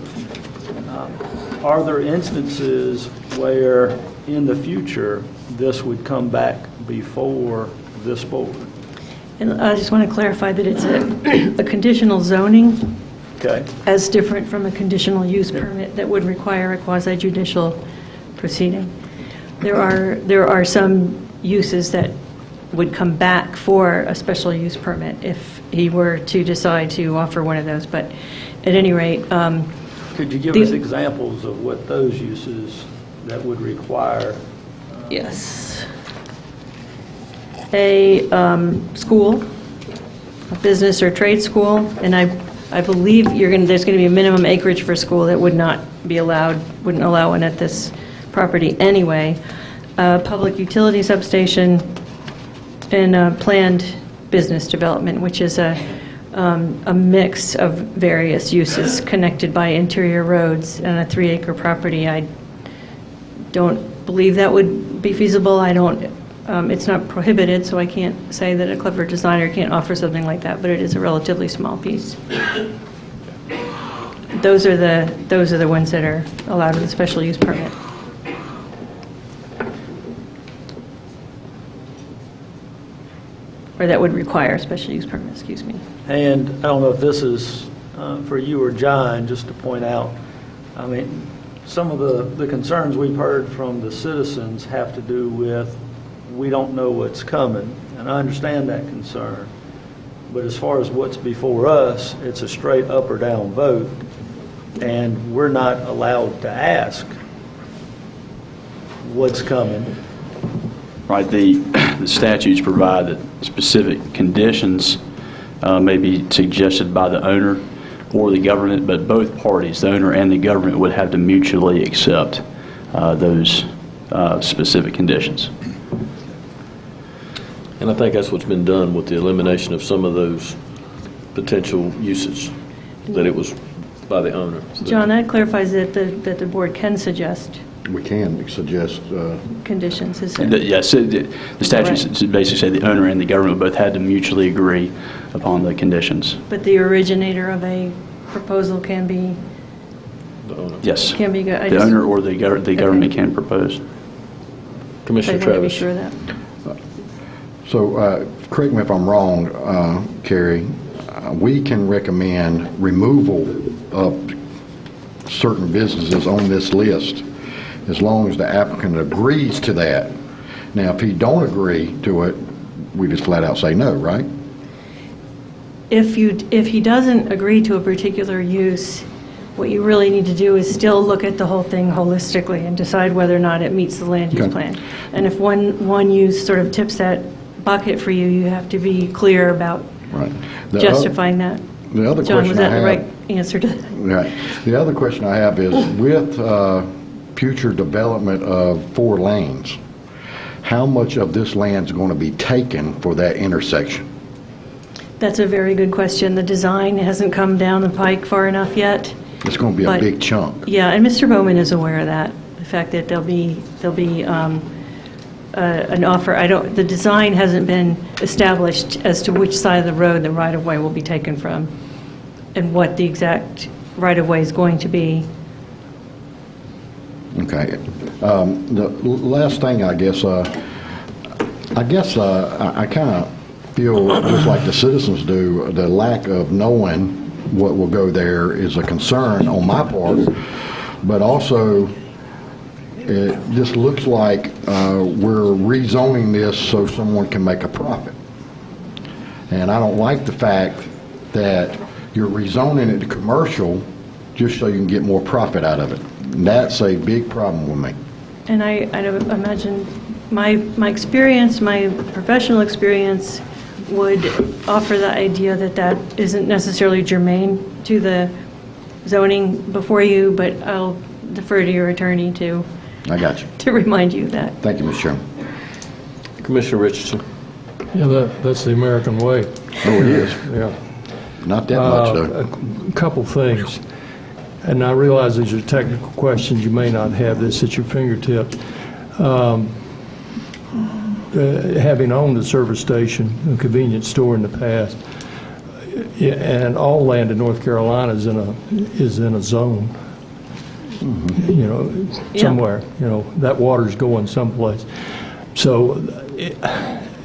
are there instances where in the future this would come back before this board? And I just want to clarify that it's a conditional zoning Okay? as different from a conditional use permit that would require a quasi-judicial proceeding. There are some uses that would come back for a special use permit if he were to decide to offer one of those, but at any rate, Could you give us examples of what those uses that would require? yes. A school, a business or trade school, and I believe there's going to be a minimum acreage for a school that would not be allowed, wouldn't allow one at this property anyway. A public utility substation and a planned business development, which is a mix of various uses connected by interior roads and a 3-acre property. I don't believe that would be feasible. It's not prohibited, so I can't say that a clever designer can't offer something like that, but it is a relatively small piece. Those are the ones that are allowed with a special use permit. Or that would require a special use permit, excuse me. And I don't know if this is for you or John, just to point out, I mean, some of the concerns we've heard from the citizens have to do with, we don't know what's coming, and I understand that concern. But as far as what's before us, it's a straight up or down vote, and we're not allowed to ask what's coming. Right, the statutes provide that specific conditions may be suggested by the owner or the government, but both parties, the owner and the government, would have to mutually accept those specific conditions. And I think that's what's been done with the elimination of some of those potential uses, that it was by the owner. John, that clarifies that the board can suggest We can suggest, conditions, is it? Yes, the statutes basically say the owner and the government both had to mutually agree upon the conditions. But the originator of a proposal can be, Yes. Can be go- I The just- owner or the government can propose. Commissioner I want to be Travis. sure of that. so correct me if I'm wrong, Carrie, we can recommend removal of certain businesses on this list as long as the applicant agrees to that. Now, if he don't agree to it, we just flat out say no, right? If he doesn't agree to a particular use, what you really need to do is still look at the whole thing holistically and decide whether or not it meets the land use Okay. plan. And if one use sort of tips that bucket for you, you have to be clear about Right. The justifying that. The other John, was question that I the right have, answer to that? right. The other question I have is with future development of 4 lanes, how much of this land is going to be taken for that intersection? That's a very good question. The design hasn't come down the pike far enough yet. It's going to be a But- big chunk. Yeah, and Mr. Bowman is aware of that, the fact that there'll be an offer. The design hasn't been established as to which side of the road the right-of-way will be taken from and what the exact right-of-way is going to be. Okay. The last thing, I guess I kind of feel just like the citizens do, the lack of knowing what will go there is a concern on my part, but also it just looks like we're rezoning this so someone can make a profit. And I don't like the fact that you're rezoning it to commercial just so you can get more profit out of it. And that's a big problem with me. And I imagine my experience, my professional experience would offer the idea that that isn't necessarily germane to the zoning before you, but I'll defer to your attorney to I got you. to remind you of that. Thank you, Mr. Chairman. Commissioner Richardson. Yeah, that's the American way. Oh, it is. Yeah. Not that much, though. A couple things, and I realize these are technical questions. You may not have this at your fingertips. Having owned a service station, a convenience store in the past, and all land in North Carolina is in a zone. You know, somewhere. You know, that water's going someplace. So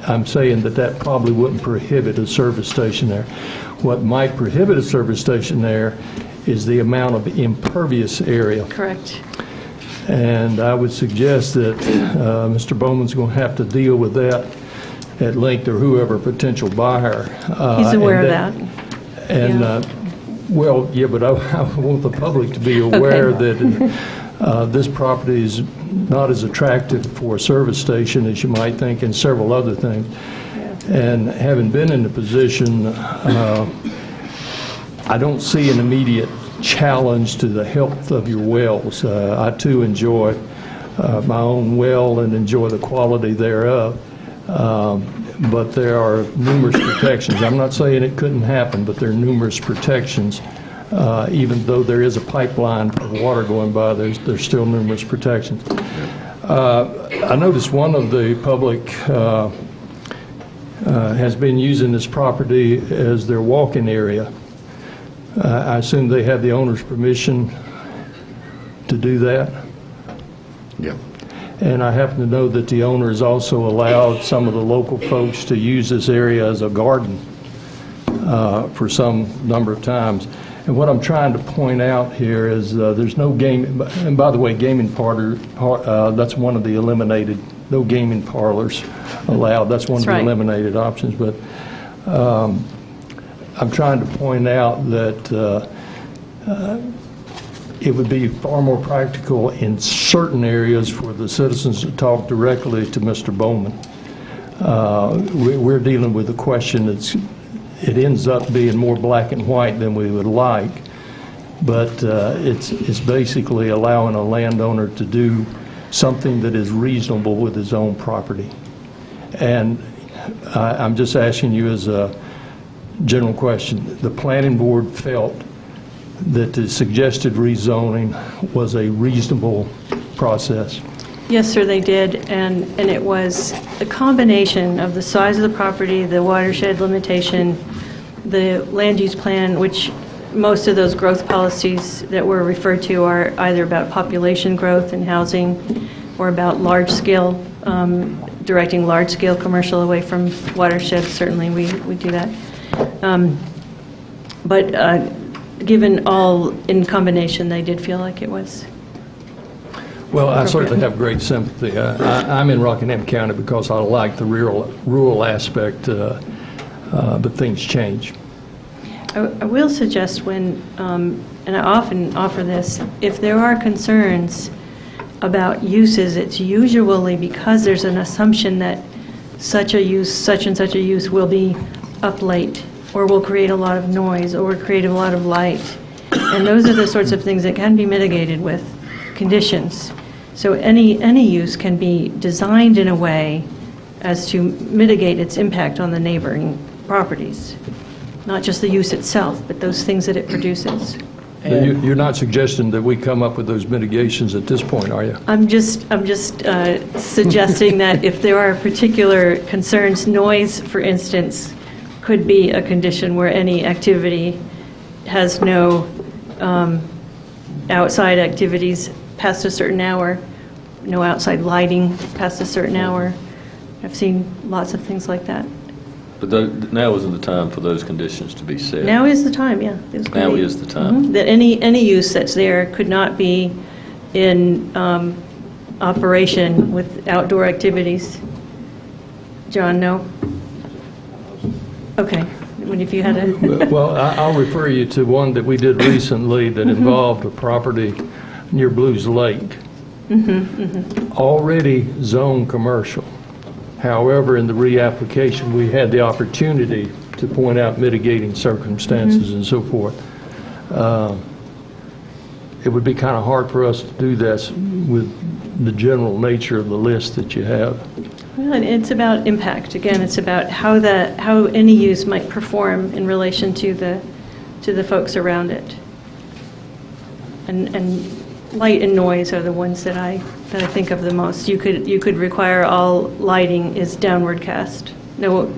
I'm saying that probably wouldn't prohibit a service station there. What might prohibit a service station there is the amount of impervious area. Correct. And I would suggest that Mr. Bowman's going to have to deal with that at length, or whoever potential buyer. He's aware of that. And, well, yeah, but I want the public to be aware that this property is not as attractive for a service station as you might think, and several other things. And having been in the position, I don't see an immediate challenge to the health of your wells. I too enjoy my own well and enjoy the quality thereof. But there are numerous protections. I'm not saying it couldn't happen, but there are numerous protections. Even though there is a pipeline of water going by, there's still numerous protections. I noticed one of the public has been using this property as their walking area. I assume they have the owner's permission to do that? Yeah. And I happen to know that the owner has also allowed some of the local folks to use this area as a garden for some number of times. And what I'm trying to point out here is there's no game, and by the way, gaming that's one of the eliminated, no gaming parlors allowed. That's one of the eliminated options. But I'm trying to point out that it would be far more practical in certain areas for the citizens to talk directly to Mr. Bowman. We're dealing with a question it ends up being more black and white than we would like, but it's basically allowing a landowner to do something that is reasonable with his own property. And I'm just asking you as a general question, the planning board felt that the suggested rezoning was a reasonable process? Yes, sir, they did, and it was a combination of the size of the property, the watershed limitation, the land use plan, which most of those growth policies that were referred to are either about population growth and housing or about large-scale, directing large-scale commercial away from watersheds. Certainly, we do that. But given all in combination, they did feel like it was. Well, I certainly have great sympathy. I'm in Rockingham County because I like the rural aspect, but things change. I will suggest when, and I often offer this, if there are concerns about uses, it's usually because there's an assumption that such a use, such and such a use will be up late, or will create a lot of noise, or create a lot of light. And those are the sorts of things that can be mitigated with conditions. So any use can be designed in a way as to mitigate its impact on the neighboring properties. Not just the use itself, but those things that it produces. You're not suggesting that we come up with those mitigations at this point, are you? I'm just suggesting that if there are particular concerns, noise, for instance, could be a condition where any activity has no outside activities past a certain hour, no outside lighting past a certain hour. I've seen lots of things like that. But now isn't the time for those conditions to be set. Now is the time, yeah. Now is the time. That any use that's there could not be in operation with outdoor activities. John, no? Okay. If you had a... Well, I'll refer you to one that we did recently that involved a property near Blues Lake. already zoned commercial. However, in the reapplication, we had the opportunity to point out mitigating circumstances and so forth. It would be kind of hard for us to do this with the general nature of the list that you have. Well, and it's about impact. Again, it's about how any use might perform in relation to the folks around it. And light and noise are the ones that I think of the most. You could require all lighting is downward cast. Any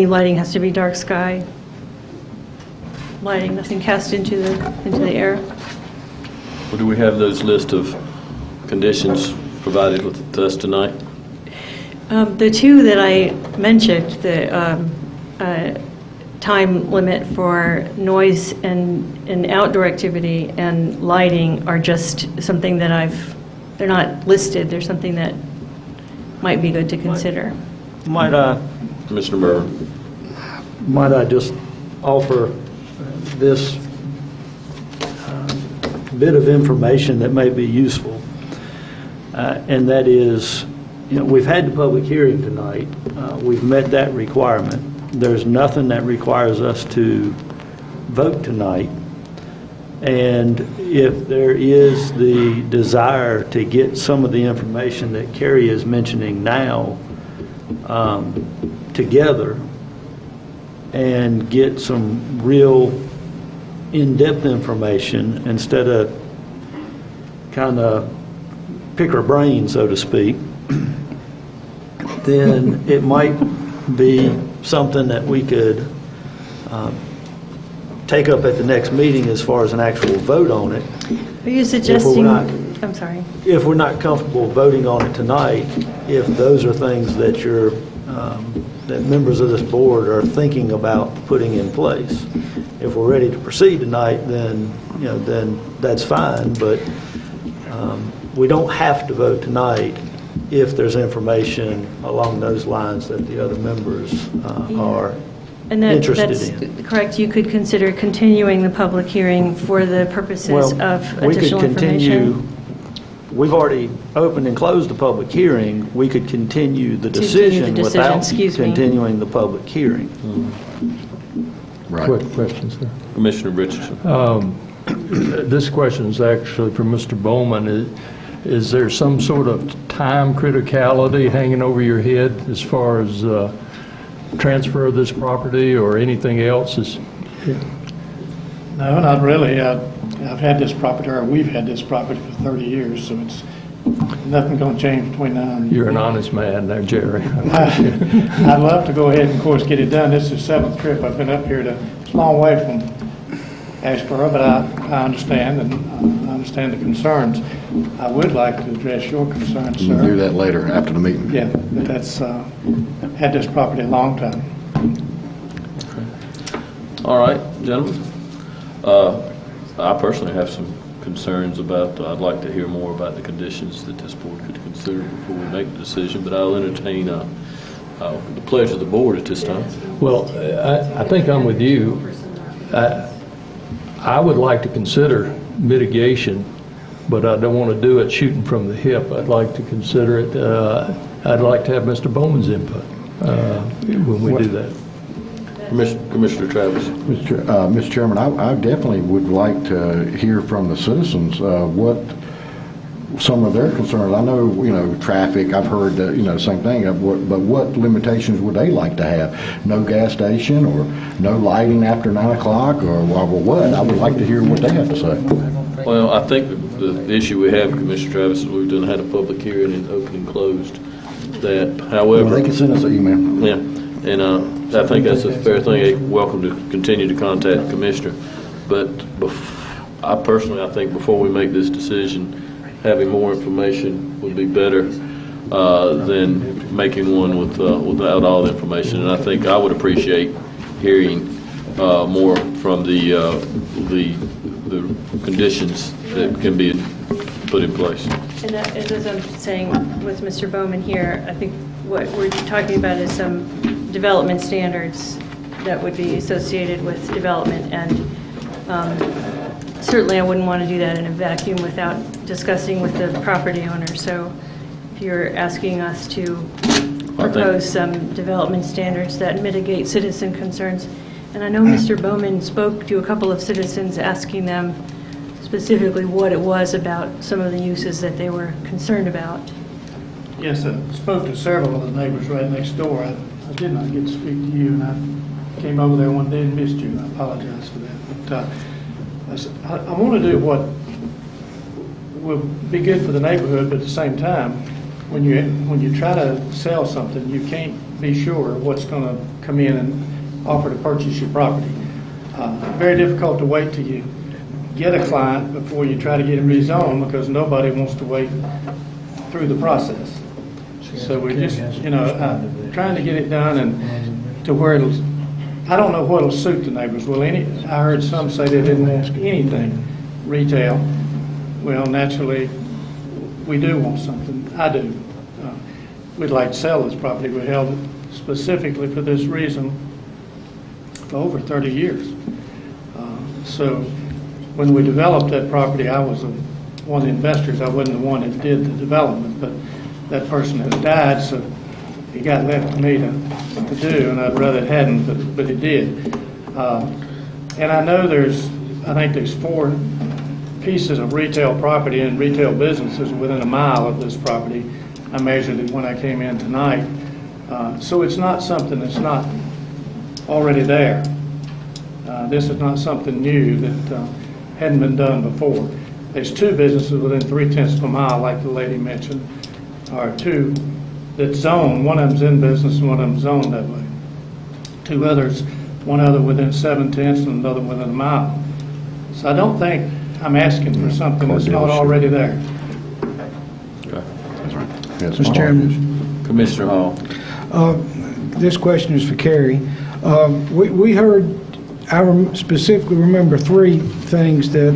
lighting has to be dark sky lighting, nothing cast into the air. Well, do we have those list of conditions provided with us tonight? The two that I mentioned, the time limit for noise and outdoor activity and lighting are just something that they're not listed. They're something that might be good to consider. Might I, Commissioner Murray? might I just offer this bit of information that may be useful? And that is, we've had the public hearing tonight. We've met that requirement. There's nothing that requires us to vote tonight. And if there is the desire to get some of the information that Carrie is mentioning now together and get some real in-depth information instead of kind of pick her brain, so to speak, then it might be something that we could take up at the next meeting as far as an actual vote on it. Are you suggesting, I'm sorry. If we're not comfortable voting on it tonight, if those are things that that members of this board are thinking about putting in place. If we're ready to proceed tonight, then, then that's fine, but we don't have to vote tonight if there's information along those lines that the other members are interested in. That's correct. You could consider continuing the public hearing for the purposes of additional information. We've already opened and closed the public hearing. We could continue the decision without continuing the public hearing. Right. Quick question, sir. Commissioner Richardson. This question is actually from Mr. Bowman. Is there some sort of time criticality hanging over your head as far as transfer of this property or anything else? No, not really. I've had this property, or we've had this property for 30 years, so it's nothing going to change between now and... You're an honest man there, Jerry. I'd love to go ahead and, of course, get it done. This is the 7th trip I've been up here. It's a long way from Asheboro, but I understand, and I understand the concerns. I would like to address your concerns, sir. We'll do that later, after the meeting. Yeah, but that's, had this property a long time. All right, gentlemen. I personally have some concerns about, I'd like to hear more about the conditions that this board could consider before we make the decision, but I'll entertain the pleasure of the board at this time. Well, I think I'm with you. I would like to consider mitigation, but I don't want to do it shooting from the hip. I'd like to consider it, I'd like to have Mr. Bowman's input when we do that. Commissioner Travis. Mr. Chairman, I definitely would like to hear from the citizens what some of their concerns. I know, traffic, I've heard, same thing, but what limitations would they like to have? No gas station or no lighting after 9 o'clock or what? I would like to hear what they have to say. Well, I think the issue we have, Commissioner Travis, is we've had a public hearing and open and closed. That, however... Well, they can send us an email. Yeah, and I think that's a fair thing. They're welcome to continue to contact the Commissioner. But I think before we make this decision, having more information would be better than making one without all the information. And I think I would appreciate hearing more from the conditions that can be put in place. And as I'm saying with Mr. Bowman here, I think what we're talking about is some development standards that would be associated with development and certainly I wouldn't want to do that in a vacuum without discussing with the property owner. So if you're asking us to propose some development standards that mitigate citizen concerns, and I know Mr. Bowman spoke to a couple of citizens asking them specifically what it was about some of the uses that they were concerned about. Yes, I spoke to several of the neighbors right next door. I did not get to speak to you, and I came over there one day and missed you. I apologize for that. But I want to do what will be good for the neighborhood, but at the same time, when you try to sell something, you can't be sure what's going to come in and offer to purchase your property. Very difficult to wait till you get a client before you try to get him rezoned, because nobody wants to wait through the process. So we're just, trying to get it done and to where it'll, I don't know what'll suit the neighbors. Well, I heard some say they didn't want anything retail. Well, naturally, we do want something. I do. We'd like to sell this property. We held it specifically for this reason for over 30 years. So when we developed that property, I was one of the investors. I wasn't the one that did the development, but that person has died, so it got left to me to do, and I'd rather it hadn't, but it did. And I know I think there's 4 pieces of retail property and retail businesses within a mile of this property. I measured it when I came in tonight. So it's not something that's not already there. This is not something new that hadn't been done before. There's 2 businesses within 3/10 of a mile, like the lady mentioned, or 2 that's zoned. One of them's in business and one of them's zoned that way. 2 others, one other within 7/10 and another within a mile. So I don't think I'm asking for something that's not already there. Mr. Chairman. Commissioner Hall. This question is for Carrie. We heard, I specifically remember 3 things that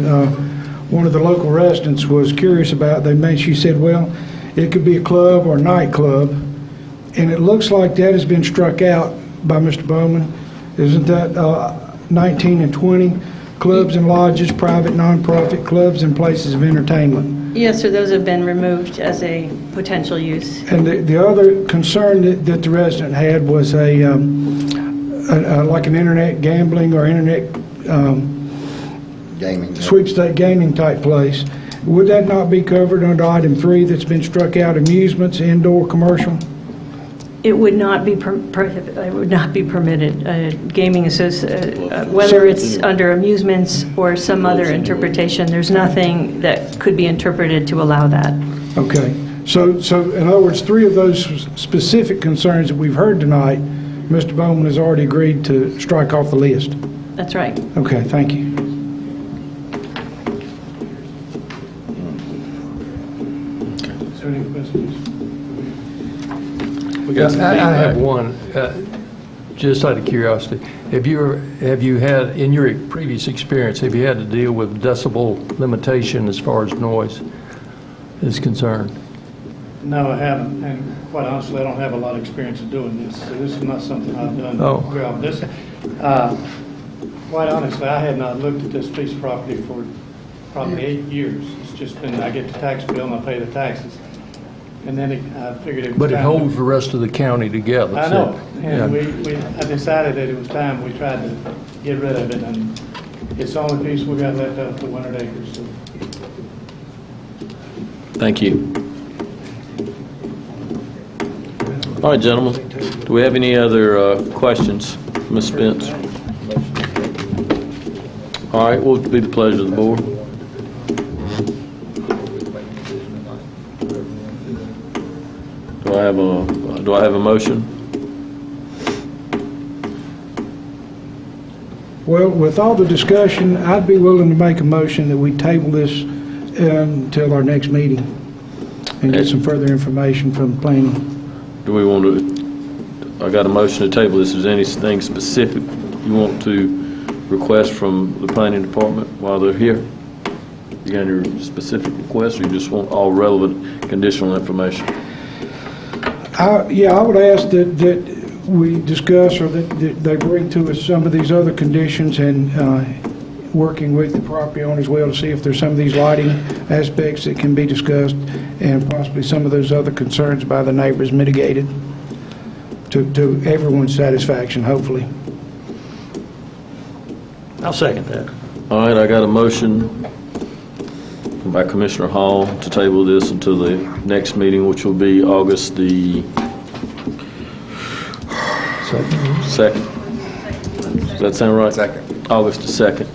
one of the local residents was curious about. She said, well, it could be a club or a nightclub, and it looks like that has been struck out by Mr. Bowman. Isn't that 19 and 20? Clubs and lodges, private, nonprofit clubs, and places of entertainment. Yes, sir, those have been removed as a potential use. And the other concern that the resident had was like an internet gambling or internet Gaming. sweepstake gaming type place. Would that not be covered under item 3 that's been struck out, amusements, indoor, commercial? It would not be it would not be permitted. Gaming whether it's under amusements or some other interpretation, there's nothing that could be interpreted to allow that. Okay. So in other words, 3 of those specific concerns that we've heard tonight, Mr. Bowman has already agreed to strike off the list. That's right. Okay, thank you. Is there any questions? I have one, just out of curiosity. Have you had, in your previous experience, have you had to deal with decibel limitation as far as noise is concerned? No, I haven't, and quite honestly, I don't have a lot of experience of doing this, so this is not something I've done. Oh. Well, quite honestly, I had not looked at this piece of property for probably 8 years. It's just been, I get the tax bill and I pay the taxes. And then I figured it was But it time holds the rest of the county together. I know, and Yeah. I decided that it was time we tried to get rid of it, and it's the only piece we got left of the 100 acres. So. Thank you. All right, gentlemen. Do we have any other questions? Ms. Spence? All right, what would be the pleasure of the board? Do I have a motion? Well, with all the discussion, I'd be willing to make a motion that we table this until our next meeting and get some further information from planning. Do we want to, I got a motion to table this. Is there anything specific you want to request from the planning department while they're here? You got any specific requests, or you just want all relevant conditional information? Yeah, I would ask that we discuss, or that they bring to us some of these other conditions, and working with the property owner as well to see if there's some of these lighting aspects that can be discussed and possibly some of those other concerns by the neighbors mitigated to everyone's satisfaction, hopefully. I'll second that. All right, I got a motion by Commissioner Hall to table this until the next meeting, which will be August the 2nd. Does that sound right? Second. August the 2nd.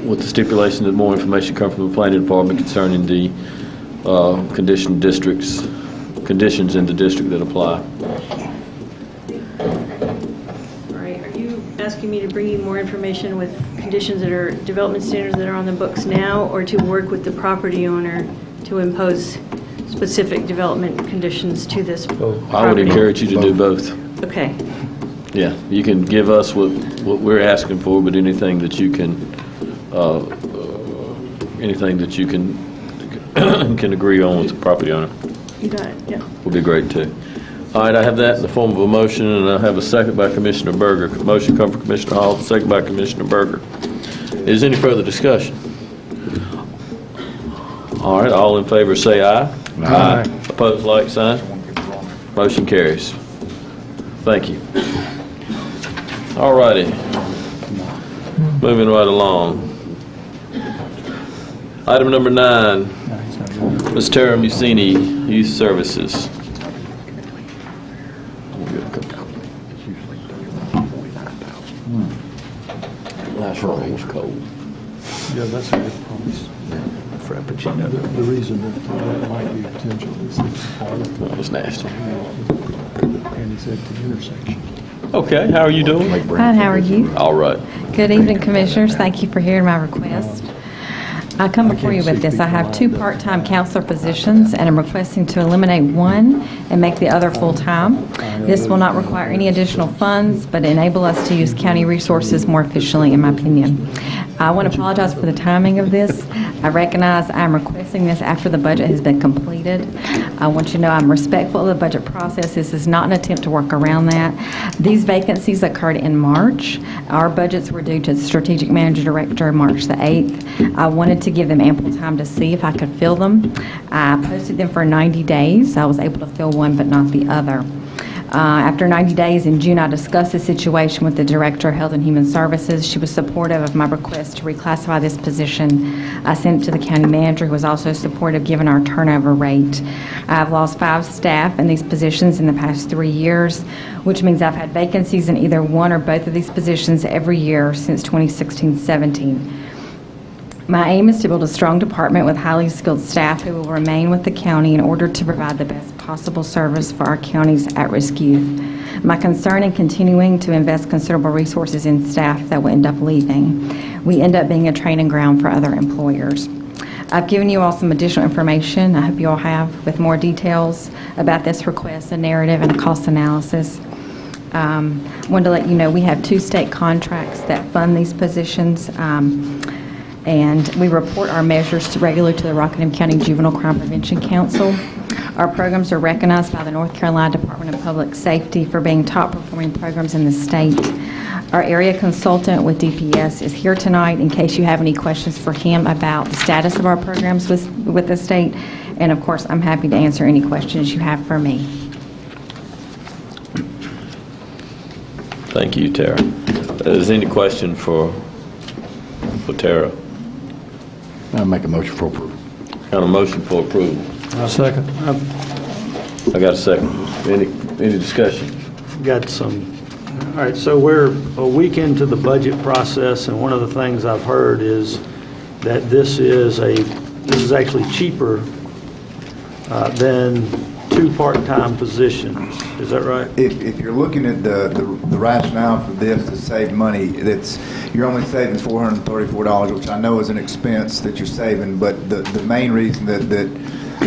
With the stipulation that more information come from the planning department concerning the conditioned districts, conditions in the district that apply. All right, are you asking me to bring you more information with conditions that are, development standards that are on the books now, or to work with the property owner to impose specific development conditions to this property? I would encourage you to do both. Okay. Yeah, you can give us what we're asking for, but anything that you can can agree on with the property owner You got it, yeah. would be great too. All right, I have that in the form of a motion, and I have a second by Commissioner Berger. Motion come from Commissioner Hall, second by Commissioner Berger. Is there any further discussion? All right, all in favor say aye. Aye. Opposed, like sign. Motion carries. Thank you. All righty. Moving right along. Item number 9, Ms. Tara Musini, Youth Services. That's right, it's cold. Yeah, that's a good promise. Frappuccino. The reason that might be potential is that was nasty. And it's at the intersection. Okay, how are you doing? Fine, how are you? All right. Good evening, Commissioners. Thank you for hearing my request. I come before you with this. I have 2 part-time counselor positions, and I'm requesting to eliminate one and make the other full-time. This will not require any additional funds, but enable us to use county resources more efficiently, in my opinion. I want to apologize for the timing of this. I recognize I'm requesting this after the budget has been completed. I want you to know I'm respectful of the budget process. This is not an attempt to work around that. These vacancies occurred in March. Our budgets were due to the Strategic Manager Director March the 8th. I wanted to give them ample time to see if I could fill them. I posted them for 90 days. I was able to fill one but not the other. After 90 days in June, I discussed the situation with the Director of Health and Human Services. She was supportive of my request to reclassify this position. I sent it to the County Manager, who was also supportive given our turnover rate. I've lost 5 staff in these positions in the past 3 years, which means I've had vacancies in either one or both of these positions every year since 2016-17. My aim is to build a strong department with highly skilled staff who will remain with the county in order to provide the best possible service for our county's at-risk youth. My concern in continuing to invest considerable resources in staff that will end up leaving. We end up being a training ground for other employers. I've given you all some additional information, I hope you all have, with more details about this request, a narrative, and a cost analysis. Wanted to let you know we have 2 state contracts that fund these positions. And we report our measures regularly to the Rockingham County Juvenile Crime Prevention Council. Our programs are recognized by the North Carolina Department of Public Safety for being top performing programs in the state. Our area consultant with DPS is here tonight in case you have any questions for him about the status of our programs with the state. And of course, I'm happy to answer any questions you have for me. Thank you, Tara. Is there any question for Tara? I'll make a motion for approval. Got a motion for approval. Second. I got a second. Any discussion? Got some. All right, so we're a week into the budget process, and one of the things I've heard is that this is actually cheaper than 2 part-time positions. Is that right? If you're looking at the rationale for this to save money, you're only saving $434, which I know is an expense that you're saving, but the main reason that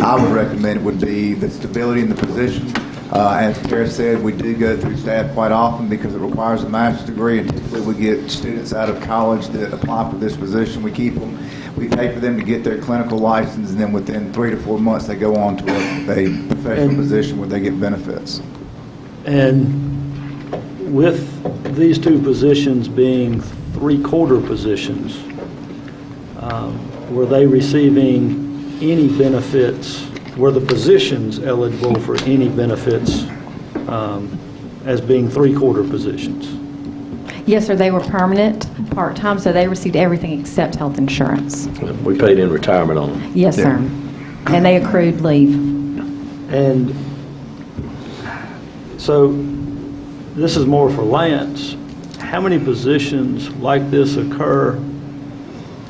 I would recommend it would be the stability in the position. As Tara said, we do go through staff quite often because it requires a master's degree, and typically we get students out of college that apply for this position. We keep them. We pay for them to get their clinical license, and then within 3 to 4 months they go on to a professional position where they get benefits. And with these 2 positions being three-quarter positions, were they receiving any benefits? Were the positions eligible for any benefits as being three-quarter positions? Yes, sir, they were permanent, part-time, so they received everything except health insurance. We paid in retirement on them. Yes, sir. And they accrued leave. And so this is more for Lance. How many positions like this occur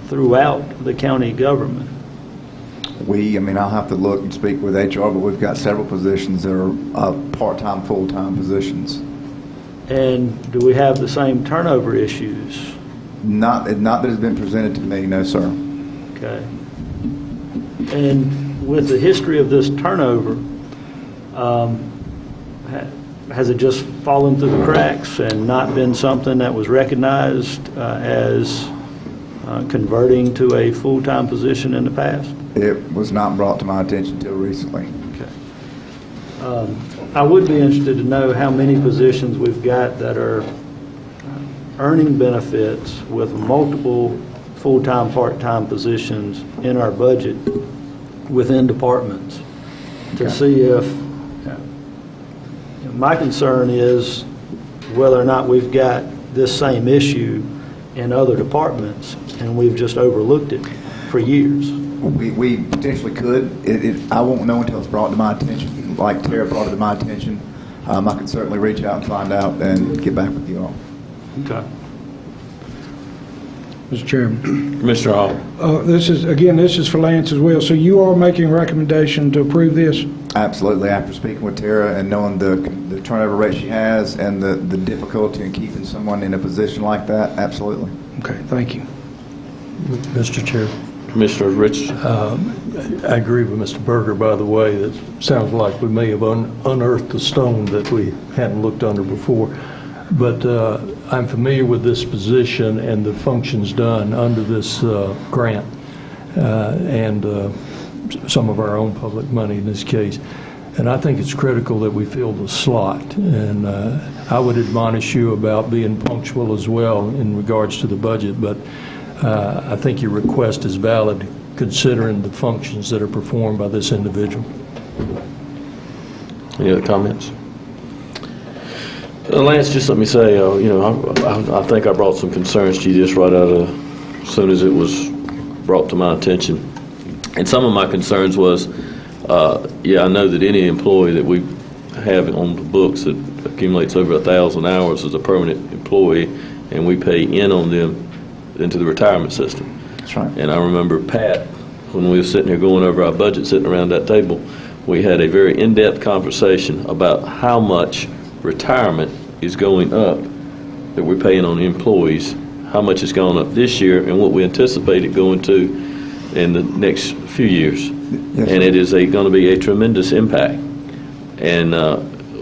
throughout the county government? I'll have to look and speak with HR, but we've got several positions that are part-time, full-time positions. And do we have the same turnover issues? Not that has been presented to me, no, sir. Okay. And with the history of this turnover, has it just fallen through the cracks and not been something that was recognized as converting to a full-time position in the past? It was not brought to my attention until recently. Okay. I would be interested to know how many positions we've got that are earning benefits with multiple full-time, part-time positions in our budget within departments to see if, my concern is whether or not we've got this same issue in other departments and we've just overlooked it for years. We potentially could. I won't know until it's brought to my attention. Like Tara brought it to my attention. I can certainly reach out and find out and get back with you all. Okay. Mr. Chairman. Commissioner Hall. This is for Lance as well. So you are making a recommendation to approve this? Absolutely. After speaking with Tara and knowing the turnover rate she has and the difficulty in keeping someone in a position like that, absolutely. Okay, thank you. Mr. Chair. Commissioner Rich. I agree with Mr. Berger, by the way. That sounds like we may have unearthed a stone that we hadn't looked under before. But I'm familiar with this position and the functions done under this grant and some of our own public money in this case. And I think it's critical that we fill the slot. And I would admonish you about being punctual as well in regards to the budget. But I think your request is valid considering the functions that are performed by this individual. Any other comments? Lance, just let me say, I think I brought some concerns to you just right out of as soon as it was brought to my attention. And some of my concerns was, I know that any employee that we have on the books that accumulates over 1,000 hours is a permanent employee, and we pay in on them into the retirement system. That's right. And I remember Pat, when we were sitting here going over our budget, sitting around that table, we had a very in-depth conversation about how much retirement is going up that we're paying on the employees, how much it's gone up this year, and what we anticipate it going to in the next few years. Yes, and it is going to be a tremendous impact, and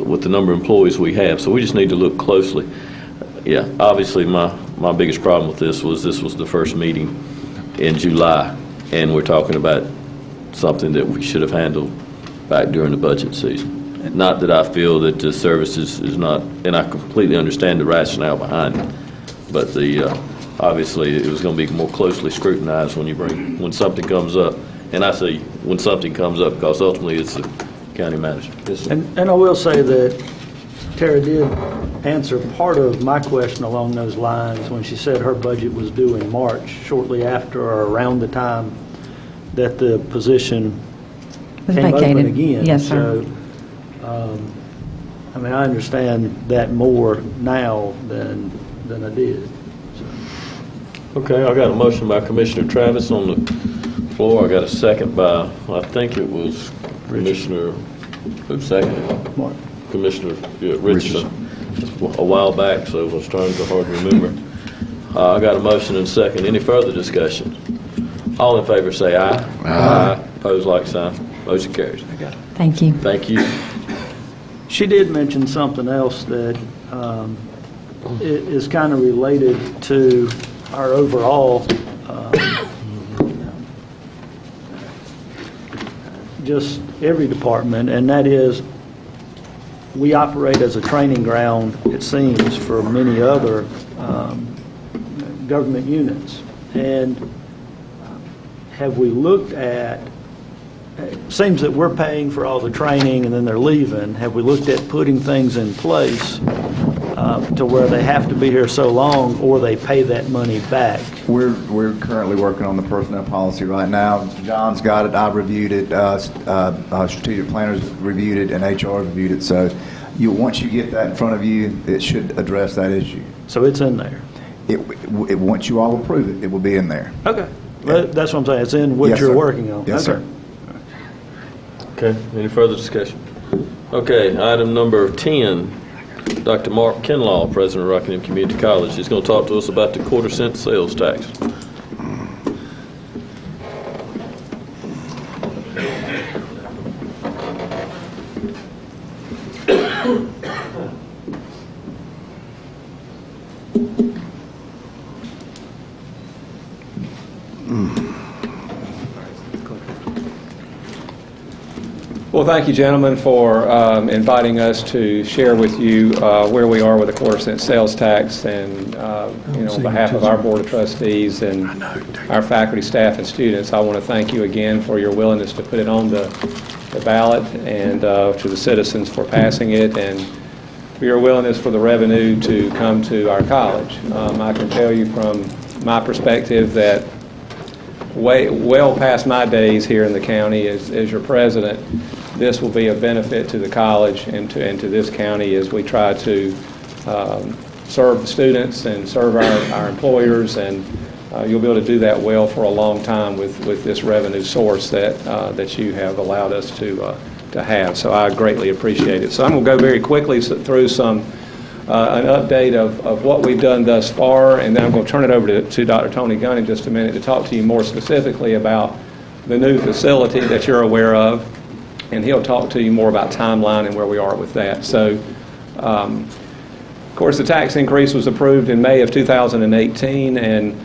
with the number of employees we have. So we just need to look closely. Yeah, obviously my biggest problem with this was the first meeting in July, and we're talking about something that we should have handled back during the budget season. Not that I feel that the service is not, and I completely understand the rationale behind it, but obviously it was going to be more closely scrutinized when something comes up. And I say when something comes up because ultimately it's the county manager. And I will say that Tara did answer part of my question along those lines when she said her budget was due in March, shortly after or around the time that the position Was came vacated. open again. Yes, sir. So, I understand that more now than I did. Okay, I got a motion by Commissioner Travis on the floor. I got a second by, I think it was Commissioner, who seconded it? Commissioner Richardson. A while back, so I was trying to hard to remember. I got a motion and a second. Any further discussion? All in favor say aye. Aye. Opposed, like sign. Motion carries. Thank you. Thank you. She did mention something else that is kind of related to our overall just every department, and that is we operate as a training ground, it seems, for many other government units. And have we looked at, it seems that we're paying for all the training and then they're leaving. Have we looked at putting things in place to where they have to be here so long or they pay that money back? We're currently working on the personnel policy right now. John's got it, I've reviewed it, strategic planners reviewed it, and HR reviewed it. So once you get that in front of you, it should address that issue. So it's in there? Once you all approve it, it will be in there. Okay. Well, that's what I'm saying. It's in what Yes, you're sir. working on. Yes, Okay. sir. Okay, any further discussion? Okay, item number 10, Dr. Mark Kinlaw, President of Rockingham Community College. He's going to talk to us about the quarter-cent sales tax. Well, thank you, gentlemen, for inviting us to share with you where we are with the quarter-cent sales tax. And on behalf of our Board of Trustees and our faculty, staff, and students, I want to thank you again for your willingness to put it on the ballot, and to the citizens for passing it, and for your willingness for the revenue to come to our college. I can tell you from my perspective that well past my days here in the county as your president, this will be a benefit to the college and to this county as we try to serve the students and serve our employers, and you'll be able to do that well for a long time with this revenue source that you have allowed us to have. So I greatly appreciate it. So I'm going to go very quickly through an update of what we've done thus far, and then I'm going to turn it over to Dr. Tony Gunn in just a minute to talk to you more specifically about the new facility that you're aware of, and he'll talk to you more about timeline and where we are with that. So, of course, the tax increase was approved in May of 2018, and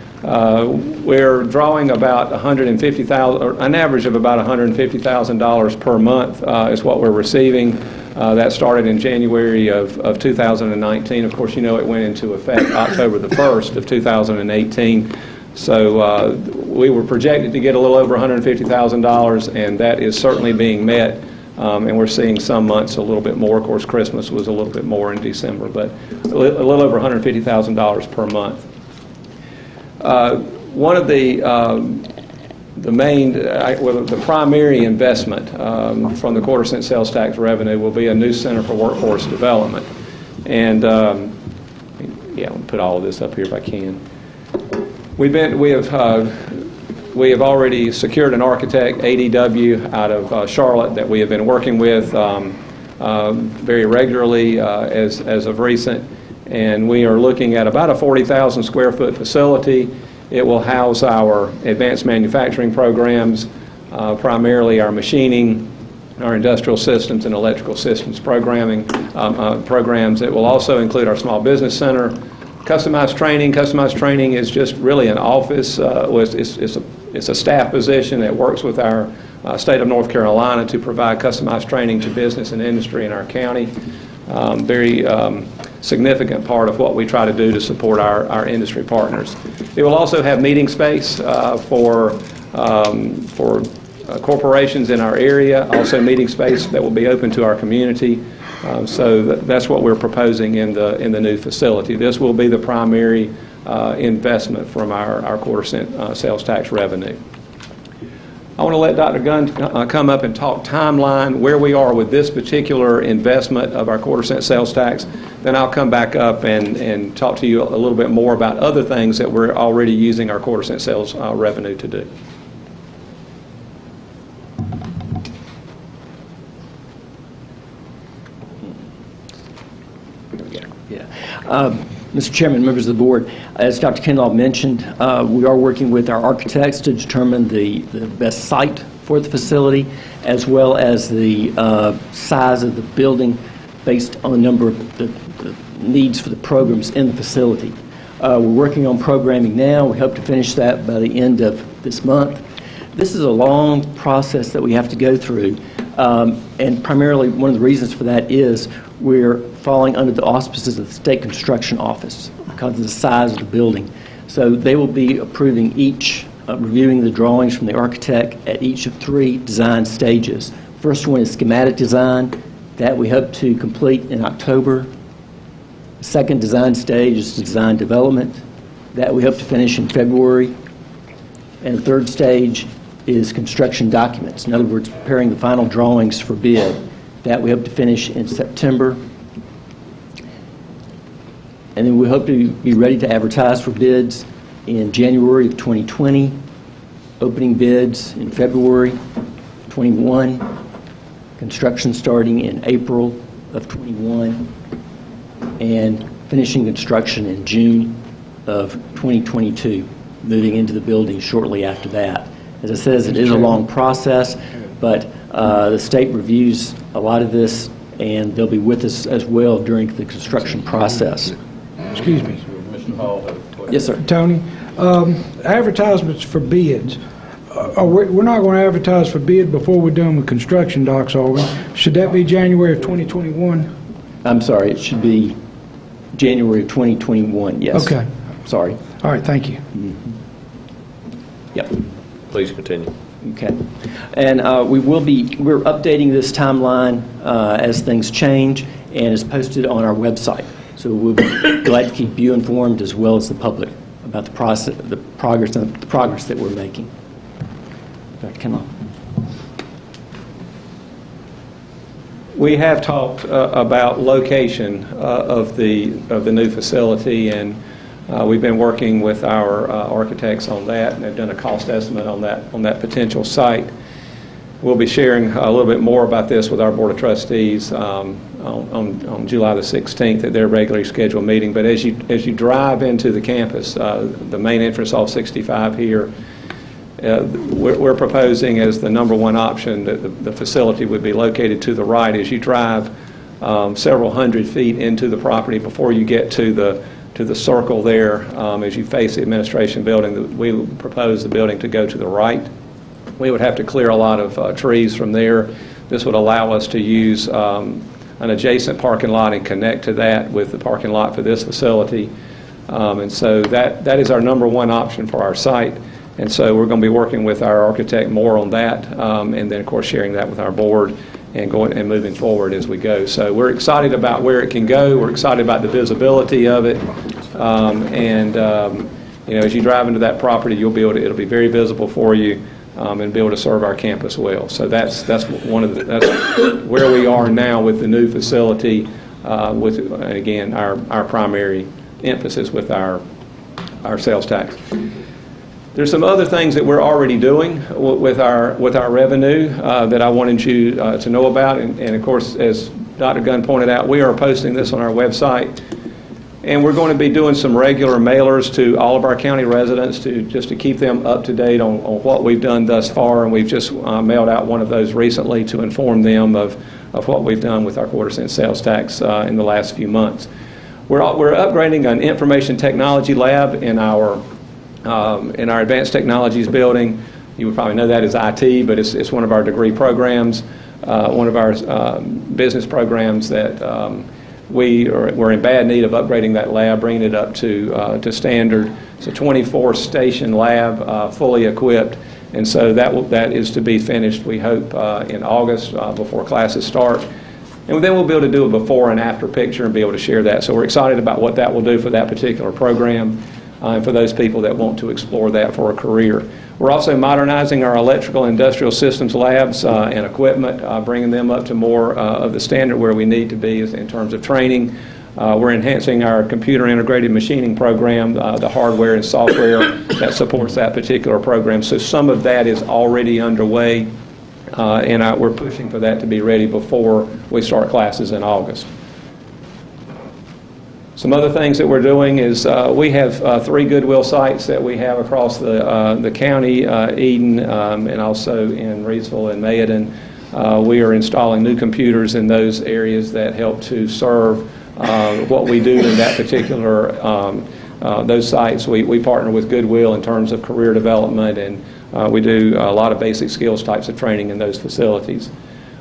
we're drawing about $150,000, or an average of about $150,000 per month is what we're receiving. That started in January of 2019. Of course, you know it went into effect October the 1st of 2018. So we were projected to get a little over $150,000, and that is certainly being met. And we're seeing some months a little bit more. Of course, Christmas was a little bit more in December, but a little over $150,000 per month. One of the primary investment from the quarter-cent sales tax revenue will be a new Center for Workforce Development. And I'll put all of this up here if I can. We have already secured an architect, ADW, out of Charlotte that we have been working with very regularly as of recent. And we are looking at about a 40,000 square foot facility. It will house our advanced manufacturing programs, primarily our machining, our industrial systems and electrical systems programming programs. It will also include our small business center. Customized training. Customized training is just really an office. It's a staff position that works with our state of North Carolina to provide customized training to business and industry in our county. Very significant part of what we try to do to support our industry partners. It will also have meeting space for corporations in our area, also meeting space that will be open to our community. So that's what we're proposing in the new facility. This will be the primary investment from our quarter-cent sales tax revenue. I want to let Dr. Gunn come up and talk timeline, where we are with this particular investment of our quarter-cent sales tax. Then I'll come back up and talk to you a little bit more about other things that we're already using our quarter-cent sales revenue to do. Mr. Chairman, members of the board, as Dr. Kinlaw mentioned, we are working with our architects to determine the best site for the facility, as well as the size of the building based on the number of the needs for the programs in the facility. We're working on programming now. We hope to finish that by the end of this month. This is a long process that we have to go through, and primarily one of the reasons for that is we're falling under the auspices of the State Construction Office because of the size of the building. So they will be approving reviewing the drawings from the architect at each of 3 design stages. First one is schematic design. That we hope to complete in October. The second design stage is design development. That we hope to finish in February. And the third stage is construction documents. In other words, preparing the final drawings for bid. That we hope to finish in September. And then we hope to be ready to advertise for bids in January of 2020, opening bids in February 21, construction starting in April of 21, and finishing construction in June of 2022, moving into the building shortly after that. As I said, it is a long process, but the state reviews a lot of this, and they'll be with us as well during the construction process. Excuse me. Commissioner Hall has a question. Yes, sir. Tony, advertisements for bids. We're not going to advertise for bid before we're done with construction docs, are we? Should that be January of 2021? I'm sorry, it should be January of 2021, yes. Okay. Sorry. All right, thank you. Yep. Please continue. Okay. And we're updating this timeline as things change, and it's posted on our website. So we'll be glad to keep you informed as well as the public about the process, the progress that we're making. Dr. Kinlaw. We have talked about location of the new facility, and we've been working with our architects on that, and they've done a cost estimate on that potential site. We'll be sharing a little bit more about this with our Board of Trustees on July the 16th at their regularly scheduled meeting. But as you drive into the campus, the main entrance off 65 here, we're proposing as the number one option that the facility would be located to the right as you drive several hundred feet into the property before you get to the circle there. As you face the administration building, we propose the building to go to the right. We would have to clear a lot of trees from there. This would allow us to use an adjacent parking lot and connect to that with the parking lot for this facility. And so that is our number one option for our site. And so we're going to be working with our architect more on that, and then, of course, sharing that with our board and going and moving forward as we go. So we're excited about where it can go. We're excited about the visibility of it. You know, as you drive into that property, it'll be very visible for you, and be able to serve our campus well. So that's where we are now with the new facility. With again our primary emphasis with our sales tax. There's some other things that we're already doing with our revenue that I wanted you to know about, and of course, as Dr. Gunn pointed out, we are posting this on our website, and we're going to be doing some regular mailers to all of our county residents just to keep them up to date on what we've done thus far, and we've just mailed out one of those recently to inform them of what we've done with our quarter-cent sales tax in the last few months. We're upgrading an information technology lab in our Advanced Technologies building. You would probably know that as IT, but it's one of our degree programs, one of our business programs that we're in bad need of upgrading that lab, bringing it up to standard. It's a 24-station lab, fully equipped, and so that is to be finished, we hope, in August before classes start. And then we'll be able to do a before and after picture and be able to share that. So we're excited about what that will do for that particular program. And for those people that want to explore that for a career. We're also modernizing our electrical and industrial systems labs and equipment, bringing them up to more of the standard where we need to be in terms of training. We're enhancing our computer integrated machining program, the hardware and software that supports that particular program. So some of that is already underway, and we're pushing for that to be ready before we start classes in August. Some other things that we're doing is we have 3 Goodwill sites that we have across the county, Eden, and also in Reidsville and Mayodan. We are installing new computers in those areas that help to serve what we do in that particular, those sites. We partner with Goodwill in terms of career development, and we do a lot of basic skills types of training in those facilities.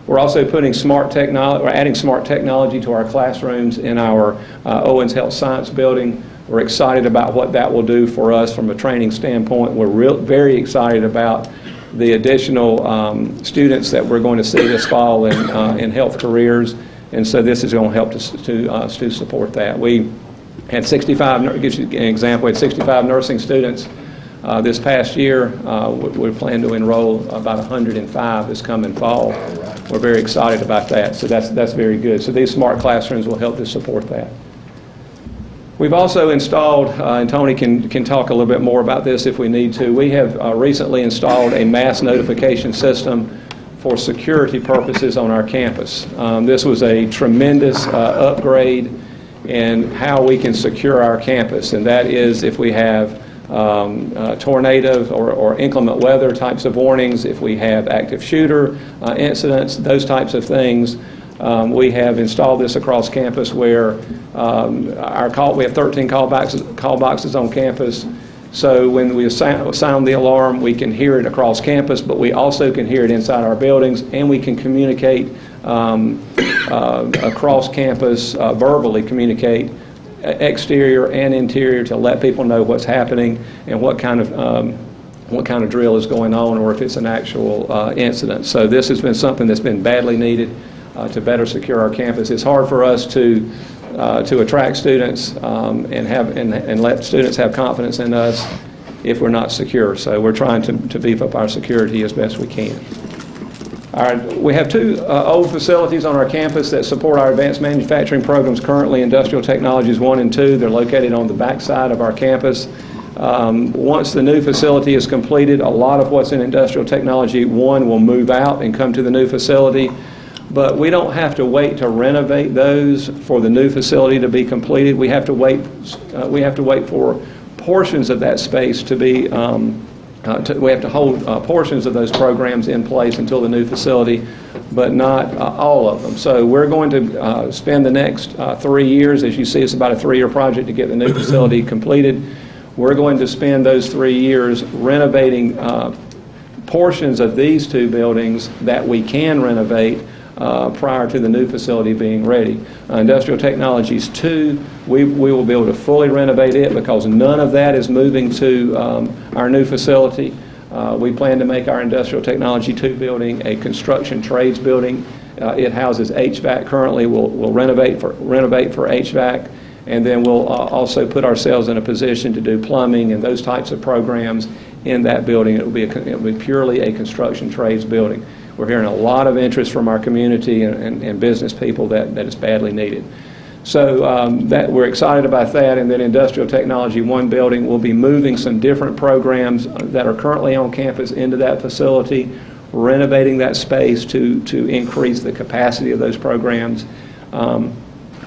We're also putting adding smart technology to our classrooms in our Owens Health Science building. We're excited about what that will do for us from a training standpoint. We're very excited about the additional students that we're going to see this fall in health careers, and so this is going to help to support that. We had 65, gives you an example, we had 65 nursing students this past year. We plan to enroll about 105 this coming fall. We're very excited about that, so that's very good. So these smart classrooms will help to support that. We've also installed, and Tony can talk a little bit more about this if we need to, we have recently installed a mass notification system for security purposes on our campus. This was a tremendous upgrade in how we can secure our campus, and that is if we have tornado or inclement weather types of warnings, if we have active shooter incidents, those types of things. We have installed this across campus where we have 13 call boxes on campus. So when we sound the alarm, we can hear it across campus, but we also can hear it inside our buildings, and we can communicate across campus, verbally communicate, exterior and interior, to let people know what's happening and what kind of drill is going on, or if it's an actual incident. So this has been something that's been badly needed to better secure our campus. It's hard for us to attract students and let students have confidence in us if we're not secure. So we're trying to beef up our security as best we can. All right, we have two old facilities on our campus that support our advanced manufacturing programs currently, Industrial Technologies 1 and 2. They're located on the back side of our campus. Once the new facility is completed, a lot of what's in Industrial Technology 1 will move out and come to the new facility. But we don't have to wait to renovate those for the new facility to be completed. We have to wait for portions of that space to be, we have to hold portions of those programs in place until the new facility, but not all of them. So we're going to spend the next 3 years. As you see, it's about a 3-year project to get the new facility completed. We're going to spend those 3 years renovating portions of these two buildings that we can renovate prior to the new facility being ready. Industrial Technologies 2, we will be able to fully renovate it because none of that is moving to our new facility. We plan to make our Industrial Technology 2 building a construction trades building. It houses HVAC currently. We'll renovate for HVAC, and then we'll also put ourselves in a position to do plumbing and those types of programs in that building. It will be purely a construction trades building. We're hearing a lot of interest from our community and business people that it's badly needed. So that we're excited about that. And then Industrial Technology 1 building will be moving some different programs that are currently on campus into that facility, renovating that space to increase the capacity of those programs.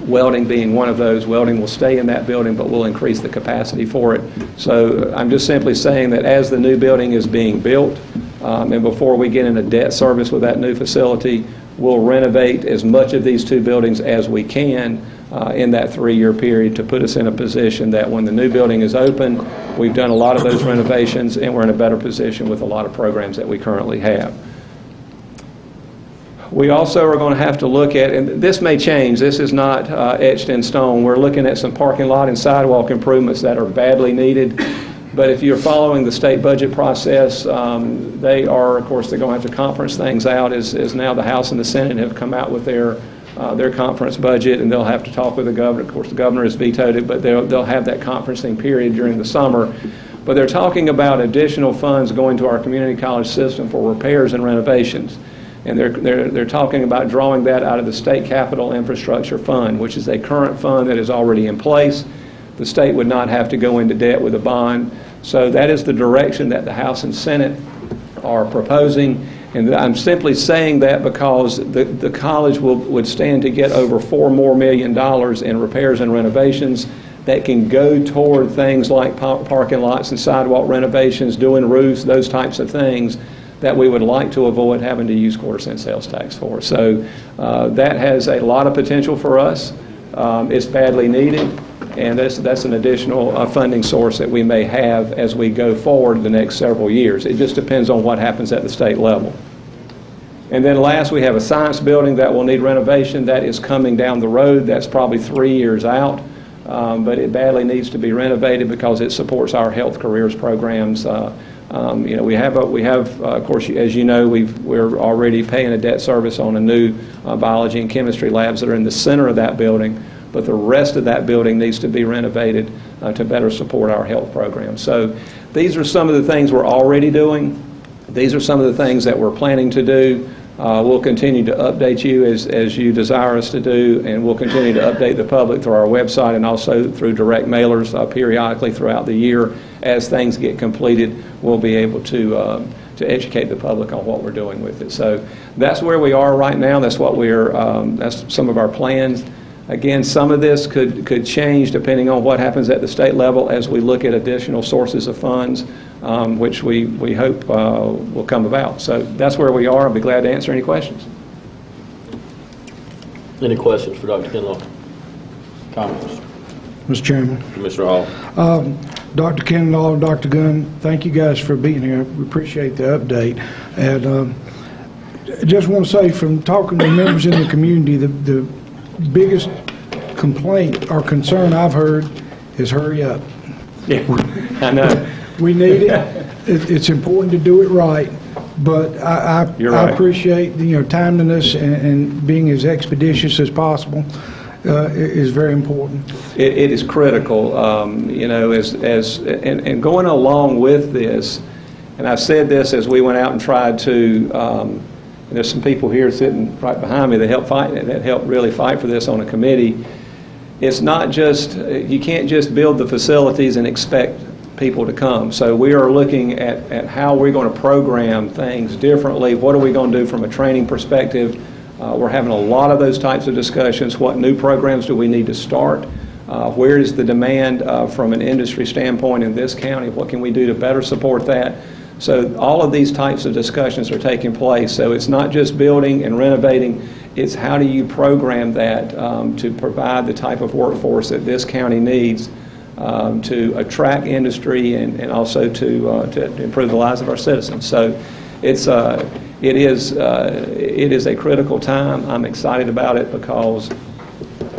Welding being one of those. Welding will stay in that building, but we'll increase the capacity for it. So I'm just simply saying that as the new building is being built, and before we get into debt service with that new facility, we'll renovate as much of these two buildings as we can in that 3-year period to put us in a position that when the new building is open, we've done a lot of those renovations and we're in a better position with a lot of programs that we currently have. We also are going to have to look at, and this may change, this is not etched in stone, we're looking at some parking lot and sidewalk improvements that are badly needed. But if you're following the state budget process, they are, of course, they're going to have to conference things out as now the House and the Senate have come out with their conference budget, and they'll have to talk with the governor. Of course, the governor has vetoed it, but they'll have that conferencing period during the summer. But they're talking about additional funds going to our community college system for repairs and renovations. And they're talking about drawing that out of the State Capital Infrastructure Fund, which is a current fund that is already in place. The state would not have to go into debt with a bond. So that is the direction that the House and Senate are proposing. And I'm simply saying that because the college would stand to get over $4 million more in repairs and renovations that can go toward things like parking lots and sidewalk renovations, doing roofs, those types of things that we would like to avoid having to use quarter-cent sales tax for. So that has a lot of potential for us. It's badly needed, and that's an additional funding source that we may have as we go forward the next several years. It just depends on what happens at the state level. And then last, we have a science building that will need renovation. That is coming down the road. That's probably 3 years out. but it badly needs to be renovated because it supports our health careers programs. We have, of course, as you know, we're already paying a debt service on a new biology and chemistry labs that are in the center of that building, but the rest of that building needs to be renovated to better support our health program. So these are some of the things we're already doing. These are some of the things that we're planning to do. We'll continue to update you as you desire us to do, and we'll continue to update the public through our website and also through direct mailers periodically throughout the year. As things get completed, we'll be able to educate the public on what we're doing with it. So that's where we are right now. That's what that's some of our plans. Again, some of this could change depending on what happens at the state level as we look at additional sources of funds, which we hope will come about. So that's where we are. I'll be glad to answer any questions. Any questions for Dr. Kinlaw? Comments? Mr. Chairman. Commissioner Hall. Dr. Kinlaw, Dr. Gunn, thank you guys for being here. We appreciate the update. And I just want to say, from talking to members in the community, the biggest complaint or concern I've heard is hurry up. Yeah, I know. We need it. It's important to do it right, but I appreciate the timeliness and being as expeditious as possible is very important. It is critical, and going along with this, and I've said this as we went out and tried to. There's some people here sitting right behind me that helped really fight for this on a committee. It's not just, you can't just build the facilities and expect people to come. So we are looking at how we're going to program things differently. What are we going to do from a training perspective? We're having a lot of those types of discussions. What new programs do we need to start? Where is the demand from an industry standpoint in this county? What can we do to better support that? So all of these types of discussions are taking place. So it's not just building and renovating, it's how do you program that to provide the type of workforce that this county needs to attract industry and also to improve the lives of our citizens. So it is a critical time. I'm excited about it because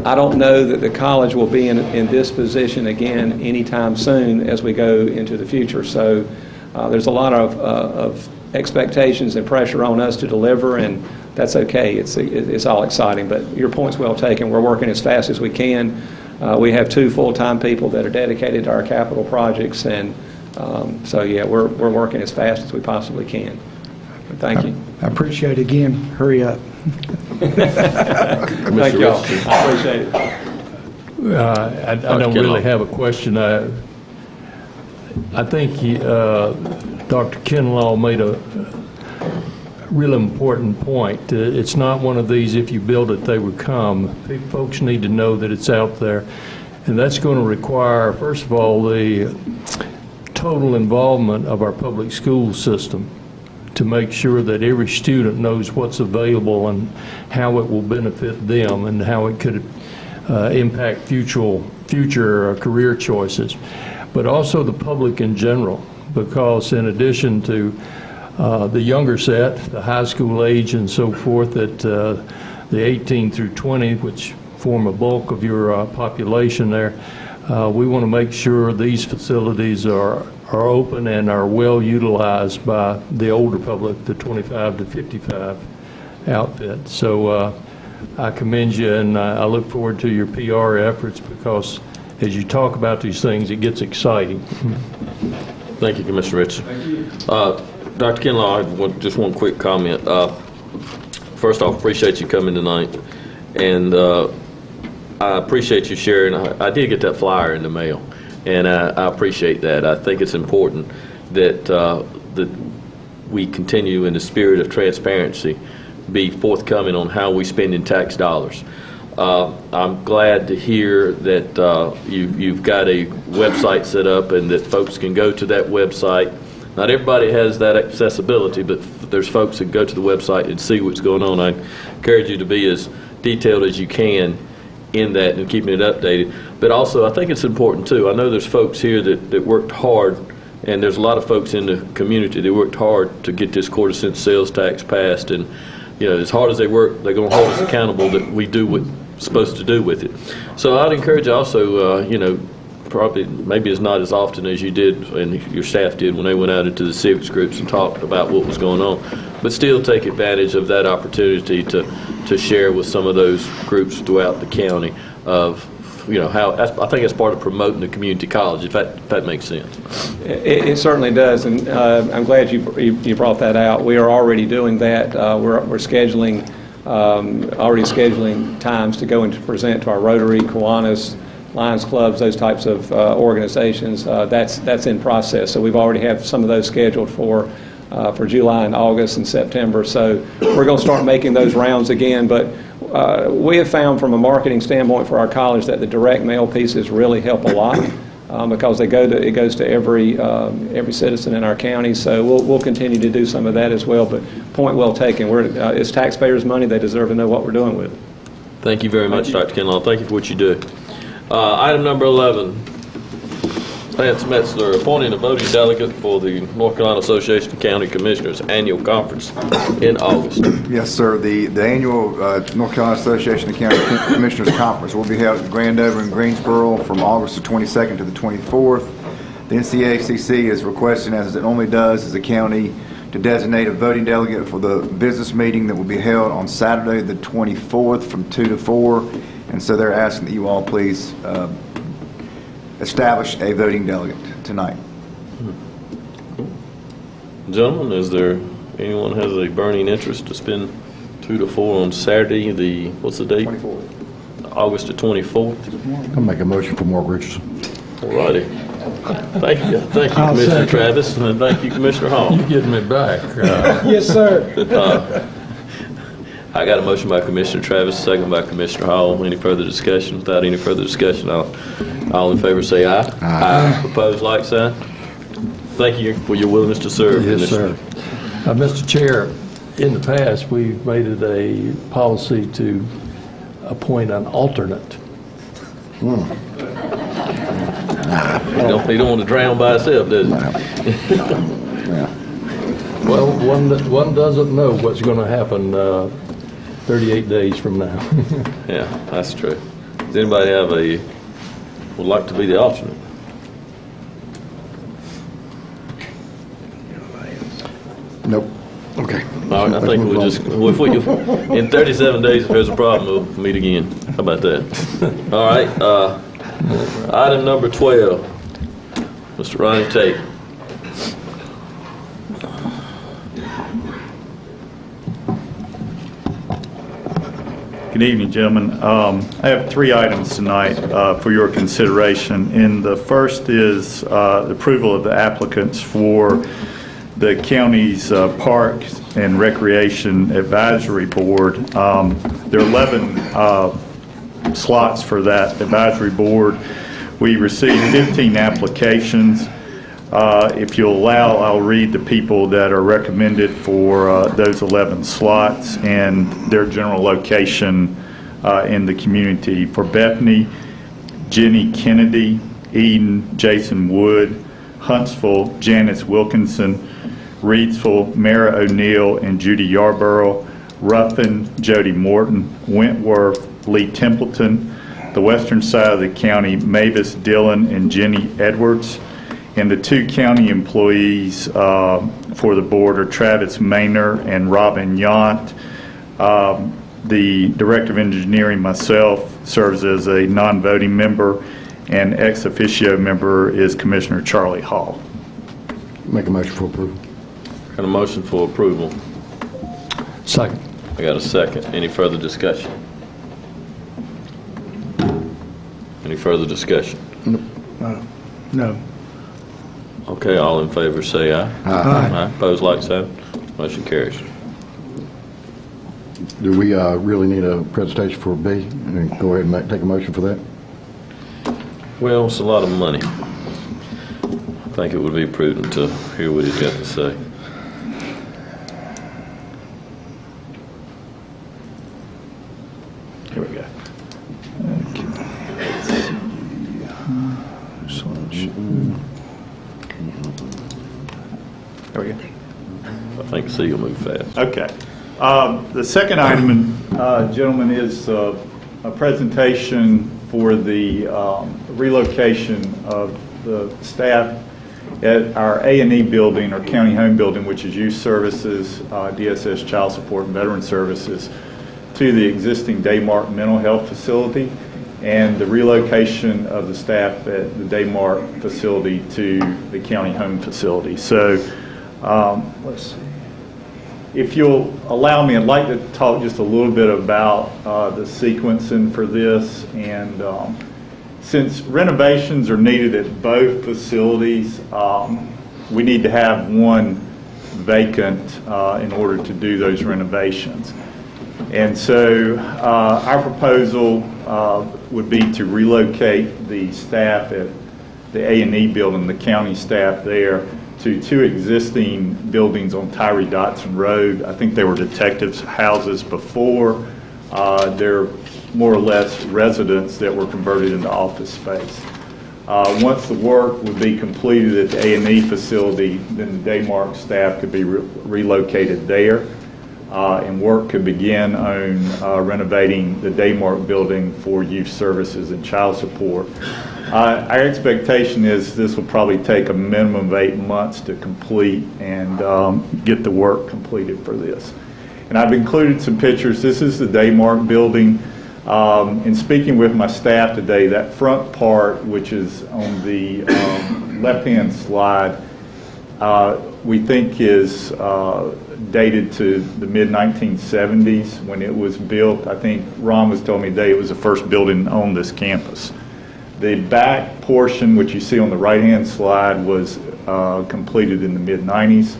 I don't know that the college will be in this position again anytime soon as we go into the future. So there's a lot of expectations and pressure on us to deliver, and that's okay. It's all exciting, but your point's well taken. We're working as fast as we can. We have 2 full-time people that are dedicated to our capital projects, and so yeah, we're working as fast as we possibly can. Thank you. I appreciate it again. Hurry up. Thank you all. I appreciate it. I don't really have a question. I think Dr. Kinlaw made a real important point. It's not one of these, if you build it, they would come. Folks need to know that it's out there. And that's going to require, first of all, the total involvement of our public school system to make sure that every student knows what's available and how it will benefit them and how it could impact future career choices. But also the public in general, because in addition to the younger set, the high school age and so forth, that the 18 through 20, which form a bulk of your population there, we want to make sure these facilities are open and are well utilized by the older public, the 25 to 55 outfit. So I commend you, and I look forward to your PR efforts, because as you talk about these things, it gets exciting. Thank you, Commissioner Richardson. Dr. Kinlaw, I have just one quick comment. First off, appreciate you coming tonight, and I appreciate you sharing. I did get that flyer in the mail, and I appreciate that. I think it's important that that we continue in the spirit of transparency, be forthcoming on how we spending tax dollars. I'm glad to hear that you've got a website set up and that folks can go to that website. Not everybody has that accessibility, but there's folks that go to the website and see what's going on. I encourage you to be as detailed as you can in that and keeping it updated. But also, I think it's important too. I know there's folks here that worked hard, and there's a lot of folks in the community that worked hard to get this quarter-cent sales tax passed. And as hard as they work, they're going to hold us accountable that we do what supposed to do with it. So I'd encourage also, probably maybe it's not as often as you did and your staff did when they went out into the civics groups and talked about what was going on, but still take advantage of that opportunity to share with some of those groups throughout the county of how I think it's part of promoting the community college, if that makes sense. It certainly does, and I'm glad you brought that out. We are already doing that. We're scheduling times to go and to present to our Rotary, Kiwanis, Lions clubs, those types of organizations. That's in process. So we've already have some of those scheduled for July and August and September. So we're going to start making those rounds again. But we have found from a marketing standpoint for our college that the direct mail pieces really help a lot because it goes to every citizen in our county. So we'll continue to do some of that as well. But point well taken. It's taxpayers' money. They deserve to know what we're doing with it. Thank you very much, Dr. Kinlaw. Thank you for what you do. Item number 11, Lance Metzler, appointing a voting delegate for the North Carolina Association of County Commissioners Annual Conference in August. Yes, sir. The annual North Carolina Association of County Commissioners Conference will be held at Grandover in Greensboro from August the 22nd to the 24th. The NCACC is requesting, as it normally does as a county, to designate a voting delegate for the business meeting that will be held on Saturday the 24th from 2 to 4. And so they're asking that you all please establish a voting delegate tonight. Gentlemen, is there anyone has a burning interest to spend 2 to 4 on Saturday, what's the date? 24th. August the 24th? I'll make a motion for Mark Richardson. All righty. Thank you, Commissioner Travis, and thank you, Commissioner Hall. You're getting me back. Yes, sir. I got a motion by Commissioner Travis, second by Commissioner Hall. Any further discussion? Without any further discussion, all in favor say aye. Aye. Opposed, like sign. Thank you for your willingness to serve. Yes, sir. Mr. Chair, in the past, we've made it a policy to appoint an alternate. He don't want to drown by himself, does he? Well, one doesn't know what's going to happen 38 days from now. Yeah, that's true. Does anybody would like to be the alternate? Nope. Okay. All right, I think we'll just, in 37 days, if there's a problem, we'll meet again. How about that? All right, item number 12, Mr. Ronnie Tate. Good evening, gentlemen. I have 3 items tonight for your consideration. And the first is the approval of the applicants for the county's Parks and Recreation Advisory Board. There are 11 slots for that advisory board. We received 15 applications. If you'll allow, I'll read the people that are recommended for those 11 slots and their general location in the community. For Bethany, Jenny Kennedy, Eden, Jason Wood, Huntsville, Janice Wilkinson, Reedsville, Mara O'Neill and Judy Yarborough, Ruffin, Jody Morton, Wentworth, Lee Templeton, the western side of the county, Mavis Dillon and Jenny Edwards. And the 2 county employees for the board are Travis Maynor and Robin Yount. The Director of Engineering, myself, serves as a non-voting member, and ex officio member is Commissioner Charlie Hall. Make a motion for approval. Got a motion for approval. Second. I got a second. Any further discussion? Any further discussion? No. Okay, all in favor say aye. Aye. Opposed, like sign. Motion carries. Do we really need a presentation for B? And go ahead and take a motion for that? Well, it's a lot of money. I think it would be prudent to hear what he's got to say. Here we go. There we go. I think C will move fast. Okay. The second item, gentlemen, is a presentation for the relocation of the staff at our A&E building, or county home building, which is Youth Services, DSS Child Support, and Veteran Services, to the existing Daymark Mental Health Facility, and the relocation of the staff at the Daymark facility to the county home facility. So, let's see. If you'll allow me, I'd like to talk just a little bit about the sequencing for this. And since renovations are needed at both facilities, we need to have one vacant in order to do those renovations. And so our proposal would be to relocate the staff at the A&E building, the county staff there, to two existing buildings on Tyree Dotson Road. I think they were detectives' houses before. They're more or less residents that were converted into office space. Once the work would be completed at the A&E facility, then the Daymark staff could be relocated there, and work could begin on renovating the Daymark building for youth services and child support. Our expectation is this will probably take a minimum of 8 months to complete and get the work completed for this. And I've included some pictures. This is the Daymark building. In speaking with my staff today, that front part, which is on the left-hand slide, we think is dated to the mid-1970s when it was built. I think Ron was telling me today it was the first building on this campus. The back portion, which you see on the right-hand slide, was completed in the mid-90s.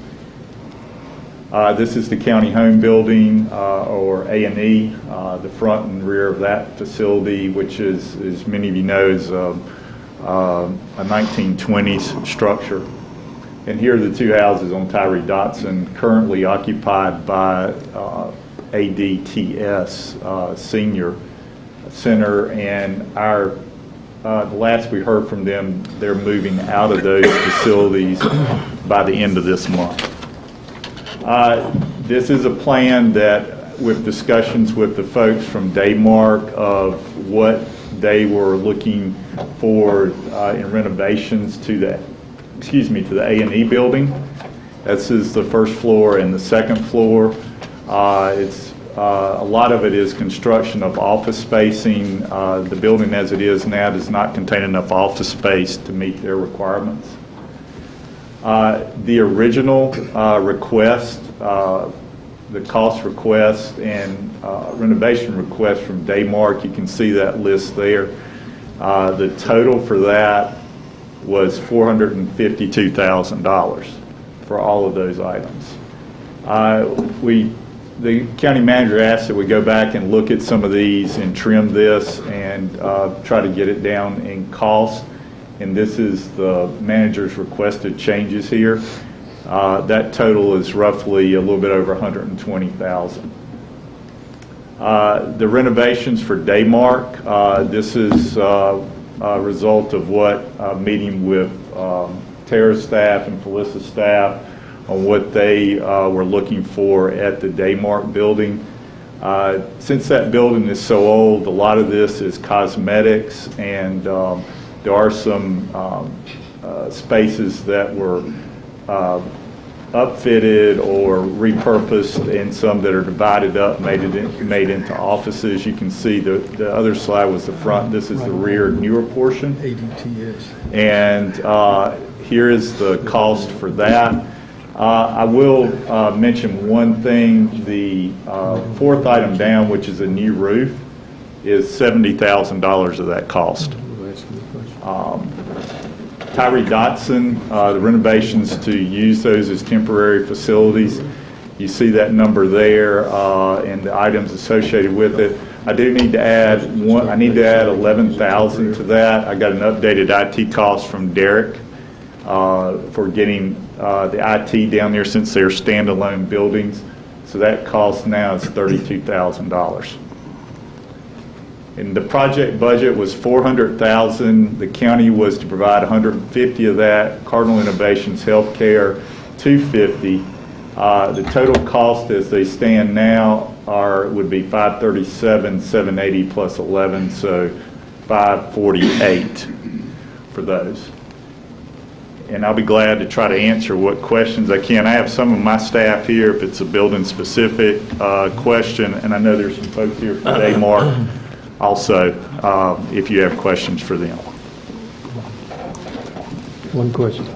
This is the county home building, or A&E, the front and rear of that facility, which is, as many of you know, is a 1920s structure. And here are the two houses on Tyree Dotson, currently occupied by ADTS Senior Center, and the last we heard from them, they're moving out of those facilities by the end of this month. This is a plan that, with discussions with the folks from Daymark of what they were looking for in renovations to the A&E building. This is the first floor and the second floor. A lot of it is construction of office spacing. The building as it is now does not contain enough office space to meet their requirements. The original request, the cost request and renovation request from Daymark, you can see that list there. The total for that was $452,000 for all of those items. The county manager asked that we go back and look at some of these and trim this and try to get it down in cost. And this is the manager's requested changes here. That total is roughly a little bit over $120,000. The renovations for Daymark, this is a result of what meeting with Tara's staff and Felicia's staff on what they were looking for at the Daymark building. Since that building is so old, a lot of this is cosmetics, and there are some spaces that were upfitted or repurposed, and some that are divided up, made into offices. You can see the other slide was the front. This is the rear newer portion. ADTS. And here is the cost for that. I will mention one thing. The fourth item down, which is a new roof, is $70,000 of that cost. Tyree Dotson, the renovations to use those as temporary facilities. You see that number there and the items associated with it. I do need to add I need to add $11,000 to that. I got an updated IT cost from Derek for getting the IT down there, since they're standalone buildings. So that cost now is $32,000. And the project budget was $400,000. The county was to provide $150,000 of that. Cardinal Innovations Healthcare, $250,000. The total cost as they stand now would be 537, 780 plus 11, so 548 for those. And I'll be glad to try to answer what questions I can. I have some of my staff here if it's a building-specific question, and I know there's some folks here for Daymark also, if you have questions for them. One question.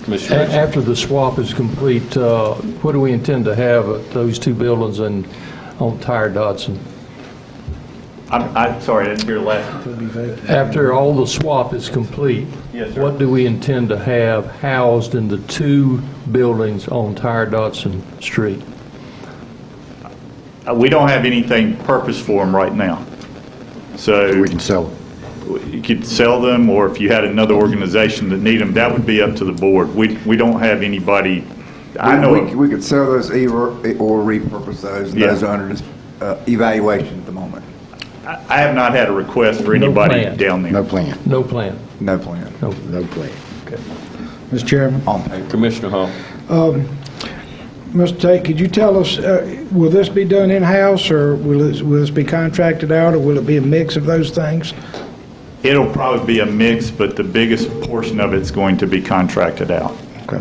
Commissioner Ritchie. After the swap is complete, what do we intend to have at those two buildings and on Tire Dodson? I'm sorry, I didn't hear the last. After all the swap is complete, Yes, sir. what do we intend to have housed in the two buildings on Tire Dodson Street? We don't have anything purpose for them right now. So We can sell them. you could sell them, or if you had another organization that need them, that would be up to the board. We don't have anybody, I know. We could sell those or repurpose those. Yeah. Those are under evaluation at the moment. I have not had a request for anybody plan. down there. No plan. No plan. No plan. No. No plan. Okay. Mr. Chairman. On paper. Commissioner Hall. Mr. Tate, could you tell us, will this be done in-house, or will this be contracted out, or will it be a mix of those things? It'll probably be a mix, but the biggest portion of it's going to be contracted out. Okay.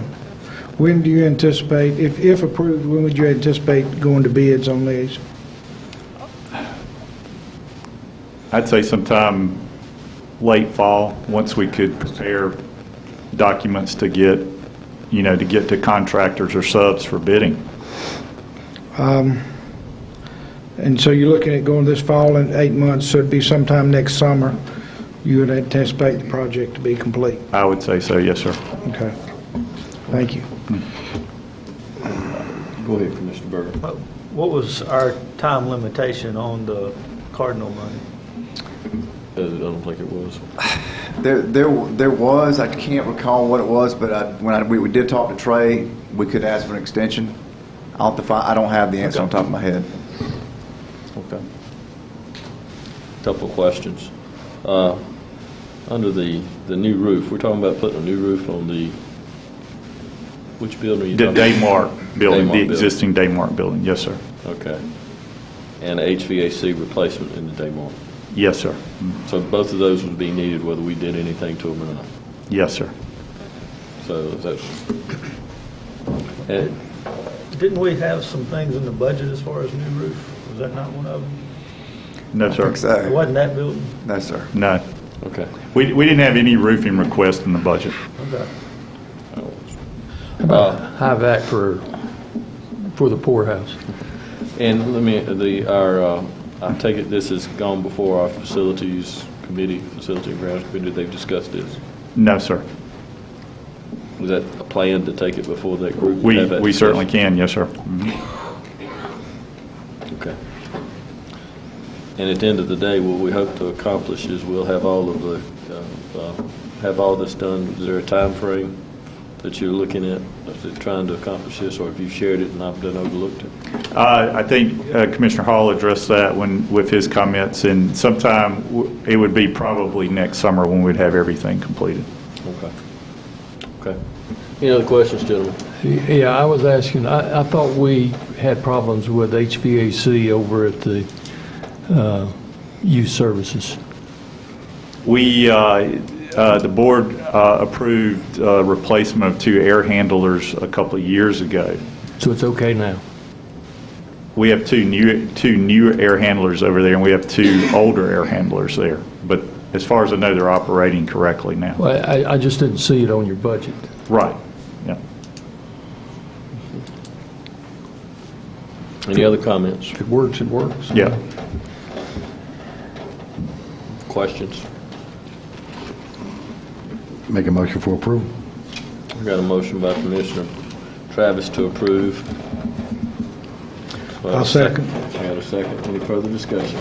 When do you anticipate, if approved, when would you anticipate going to bids on these? I'd say sometime late fall, once we could prepare documents to get, to get to contractors or subs for bidding. And so you're looking at going this fall in 8 months, so it'd be sometime next summer, you would anticipate the project to be complete? I would say so, yes, sir. Okay. Thank you. Go ahead, Commissioner Berger. What was our time limitation on the Cardinal money? I don't think it was. There was, I can't recall what it was, but we did talk to Trey, we could ask for an extension. I don't have the answer on top of my head. Okay. Couple of questions. Under the new roof, we're talking about putting a new roof on which building are you The talking about? Daymark building, Daymark the existing Daymark building, yes, sir. Okay. And HVAC replacement in the Daymark? Yes, sir. So both of those would be needed whether we did anything to them or not? Yes, sir. So that's... Didn't we have some things in the budget as far as new roof? Was that not one of them? No, sir. I think so. It wasn't that building? No, sir. No. Okay. We didn't have any roofing request in the budget. Okay. How about high vac for the poorhouse? And let me, I take it this has gone before our facilities committee, facility and grounds committee, they've discussed this? No, sir. Was that a plan to take it before that group? would have that We certainly discussion? can, yes, sir. Okay. And at the end of the day, what we hope to accomplish is we'll have all of the, have all this done. Is there a time frame that you're looking at, trying to accomplish this, or have you shared it and I've done overlooked it? I think Commissioner Hall addressed that with his comments, and sometime it would be probably next summer when we'd have everything completed. Okay. Okay. Any other questions, gentlemen? Yeah, I was asking, I thought we had problems with HVAC over at the youth services. The board approved replacement of 2 air handlers a couple of years ago. So it's okay now? We have two new air handlers over there, and we have 2 older air handlers there. But as far as I know, they're operating correctly now. Well, I just didn't see it on your budget. Right, yeah. Any other comments? If it works, it works. Yeah. Questions? Make a motion for approval. We got a motion by Commissioner Travis to approve. I'll second. I got a second. Any further discussion?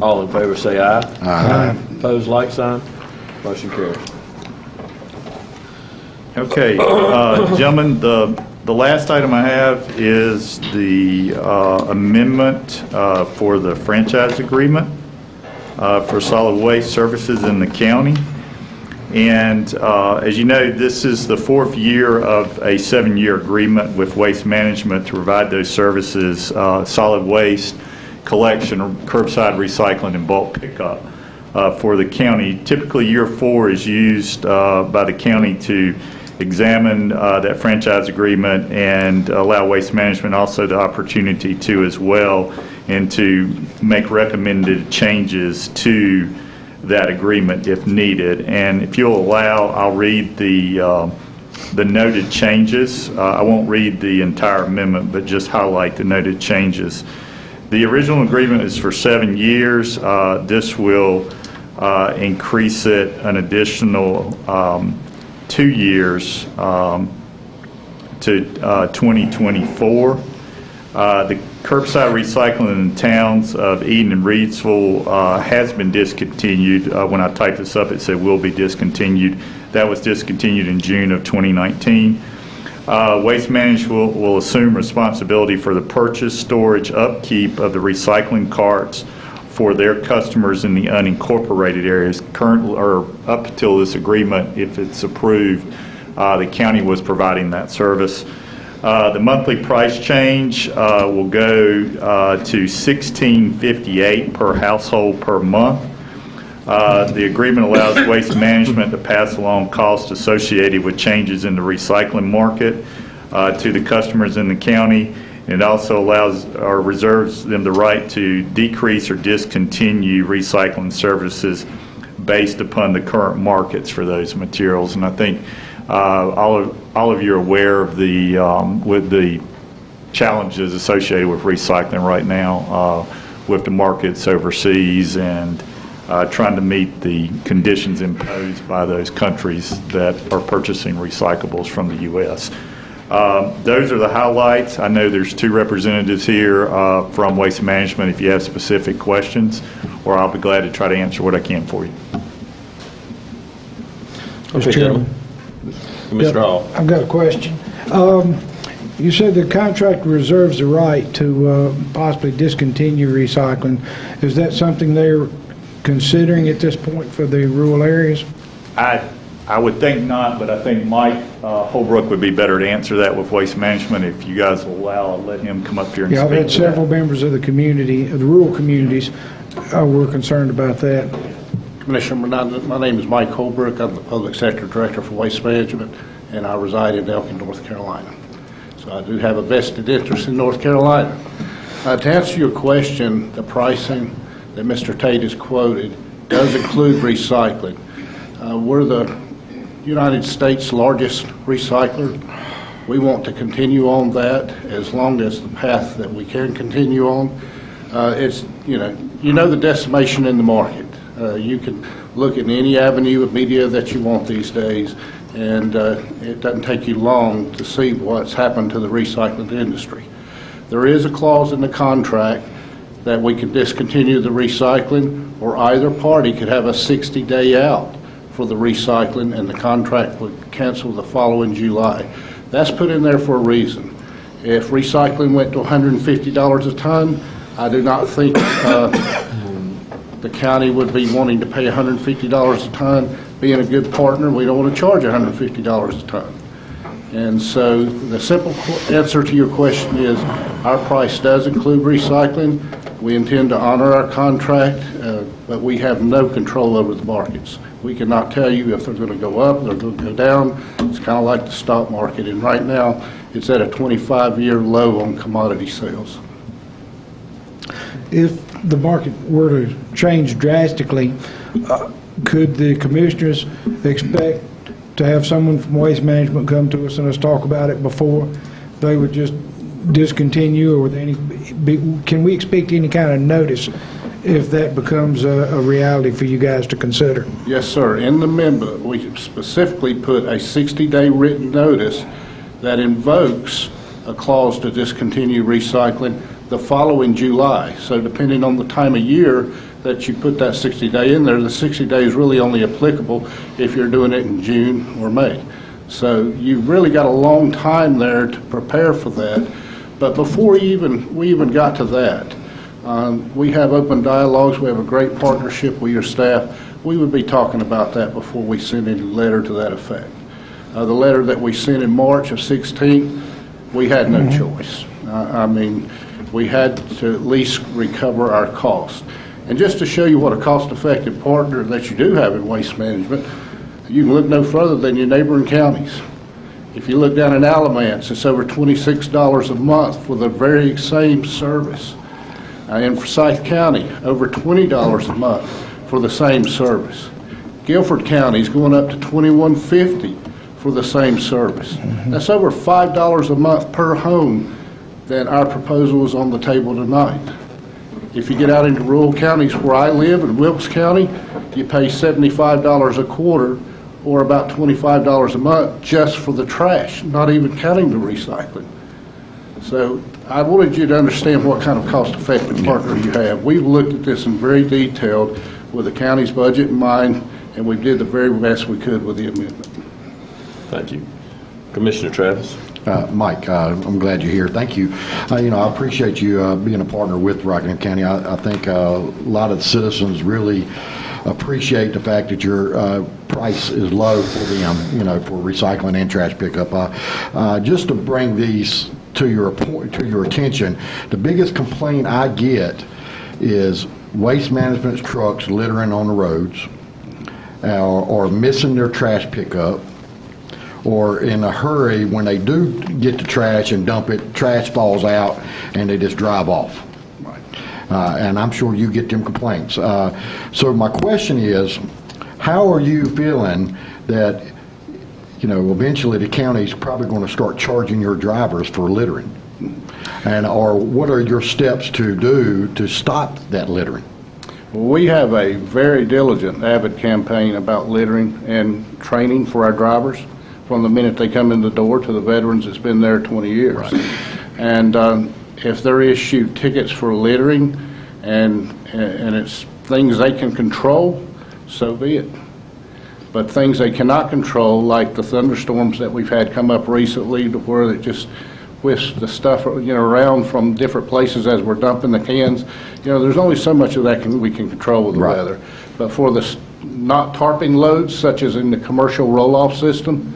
All in favor say aye. Aye. Opposed, like sign. Motion carries. Okay, gentlemen, the last item I have is the amendment for the franchise agreement for solid waste services in the county. And as you know, this is the 4th year of a 7-year agreement with Waste Management to provide those services, solid waste collection, curbside recycling, and bulk pickup for the county. Typically, year 4 is used by the county to examine that franchise agreement and allow Waste Management also the opportunity to as well, and to make recommended changes to that agreement if needed. And if you'll allow, I'll read the noted changes. I won't read the entire amendment, but just highlight the noted changes. The original agreement is for 7 years. This will increase it an additional 2 years to 2024. The curbside recycling in the towns of Eden and Reidsville has been discontinued. When I typed this up, it said will be discontinued. That was discontinued in June of 2019. Waste Management will assume responsibility for the purchase, storage, upkeep of the recycling carts for their customers in the unincorporated areas. Currently, or up until this agreement, if it's approved, the county was providing that service. The monthly price change will go to $16.58 per household per month. The agreement allows Waste Management to pass along costs associated with changes in the recycling market to the customers in the county. It also allows or reserves them the right to decrease or discontinue recycling services based upon the current markets for those materials. And I think all of you are aware of the with the challenges associated with recycling right now with the markets overseas and trying to meet the conditions imposed by those countries that are purchasing recyclables from the U.S. Those are the highlights. I know there's 2 representatives here from Waste Management if you have specific questions, or I'll be glad to try to answer what I can for you. Mr. Chairman. Mr. Hall. I've got a question. You said the contract reserves the right to possibly discontinue recycling. Is that something they're considering at this point for the rural areas? I would think not, but I think Mike Holbrook would be better to answer that with Waste Management. If you guys will allow, I'll let him come up here and Yeah, speak. I've had several members of the community, of the rural communities, were concerned about that. Commissioner, my name is Mike Holbrook. I'm the Public Sector Director for Waste Management, and I reside in Elkin, North Carolina. So I do have a vested interest in North Carolina. To answer your question, the pricing that Mr. Tate has quoted does include recycling. We're the United States' largest recycler. We want to continue on that as long as the path that we can continue on. It's, you know the decimation in the market. You can look at any avenue of media that you want these days, and it doesn't take you long to see what's happened to the recycling industry. There is a clause in the contract that we can discontinue the recycling, or either party could have a 60-day out for the recycling, and the contract would cancel the following July. That's put in there for a reason. If recycling went to $150 a ton, I do not think the county would be wanting to pay $150 a ton. Being a good partner, we don't want to charge $150 a ton. And so the simple answer to your question is our price does include recycling. We intend to honor our contract, but we have no control over the markets. We cannot tell you if they're going to go up, they're going to go down. It's kind of like the stock market, and right now it's at a 25-year low on commodity sales. If the market were to change drastically, could the commissioners expect to have someone from Waste Management come to us and us talk about it before they would just discontinue, or can we expect any kind of notice if that becomes a reality for you guys to consider? Yes, sir. In the member, we specifically put a 60-day written notice that invokes a clause to discontinue recycling the following July. So depending on the time of year that you put that 60-day in there, the 60 days is really only applicable if you're doing it in June or May. So you've really got a long time there to prepare for that. But before we even got to that, we have open dialogues. We have a great partnership with your staff. we would be talking about that before we send any letter to that effect. The letter that we sent in March of 16, we had no choice. I mean, we had to at least recover our costs. And just to show you what a cost-effective partner that you do have in waste management, you can look no further than your neighboring counties. If you look down in Alamance, it's over $26 a month for the very same service. In Forsyth County, over $20 a month for the same service. Guilford County is going up to $21.50 for the same service. That's over $5 a month per home that our proposal is on the table tonight. If you get out into rural counties where I live, in Wilkes County, you pay $75 a quarter or about $25 a month just for the trash, not even counting the recycling. So I wanted you to understand what kind of cost-effective partner you have. We've looked at this in very detailed with the county's budget in mind, and we did the very best we could with the amendment. Thank you. Commissioner Travis. Mike, I'm glad you're here. Thank you. I appreciate you being a partner with Rockingham County. I think a lot of the citizens really appreciate the fact that your price is low for them, for recycling and trash pickup. Just to bring these to your attention, the biggest complaint I get is waste management trucks littering on the roads, or missing their trash pickup, or in a hurry when they do get the trash and dump it, trash falls out and they just drive off. And I'm sure you get them complaints. So my question is, how are you feeling that, eventually the county's probably going to start charging your drivers for littering? Or what are your steps to do to stop that littering? We have a very diligent, avid campaign about littering and training for our drivers from the minute they come in the door to the veterans that's been there 20 years. Right. And if they're issued tickets for littering and it's things they can control, so be it. But things they cannot control, like the thunderstorms that we've had come up recently to where it just whiffs the stuff around from different places as we're dumping the cans, there's only so much of that we can control with the weather. But for the not tarping loads, such as in the commercial roll-off system,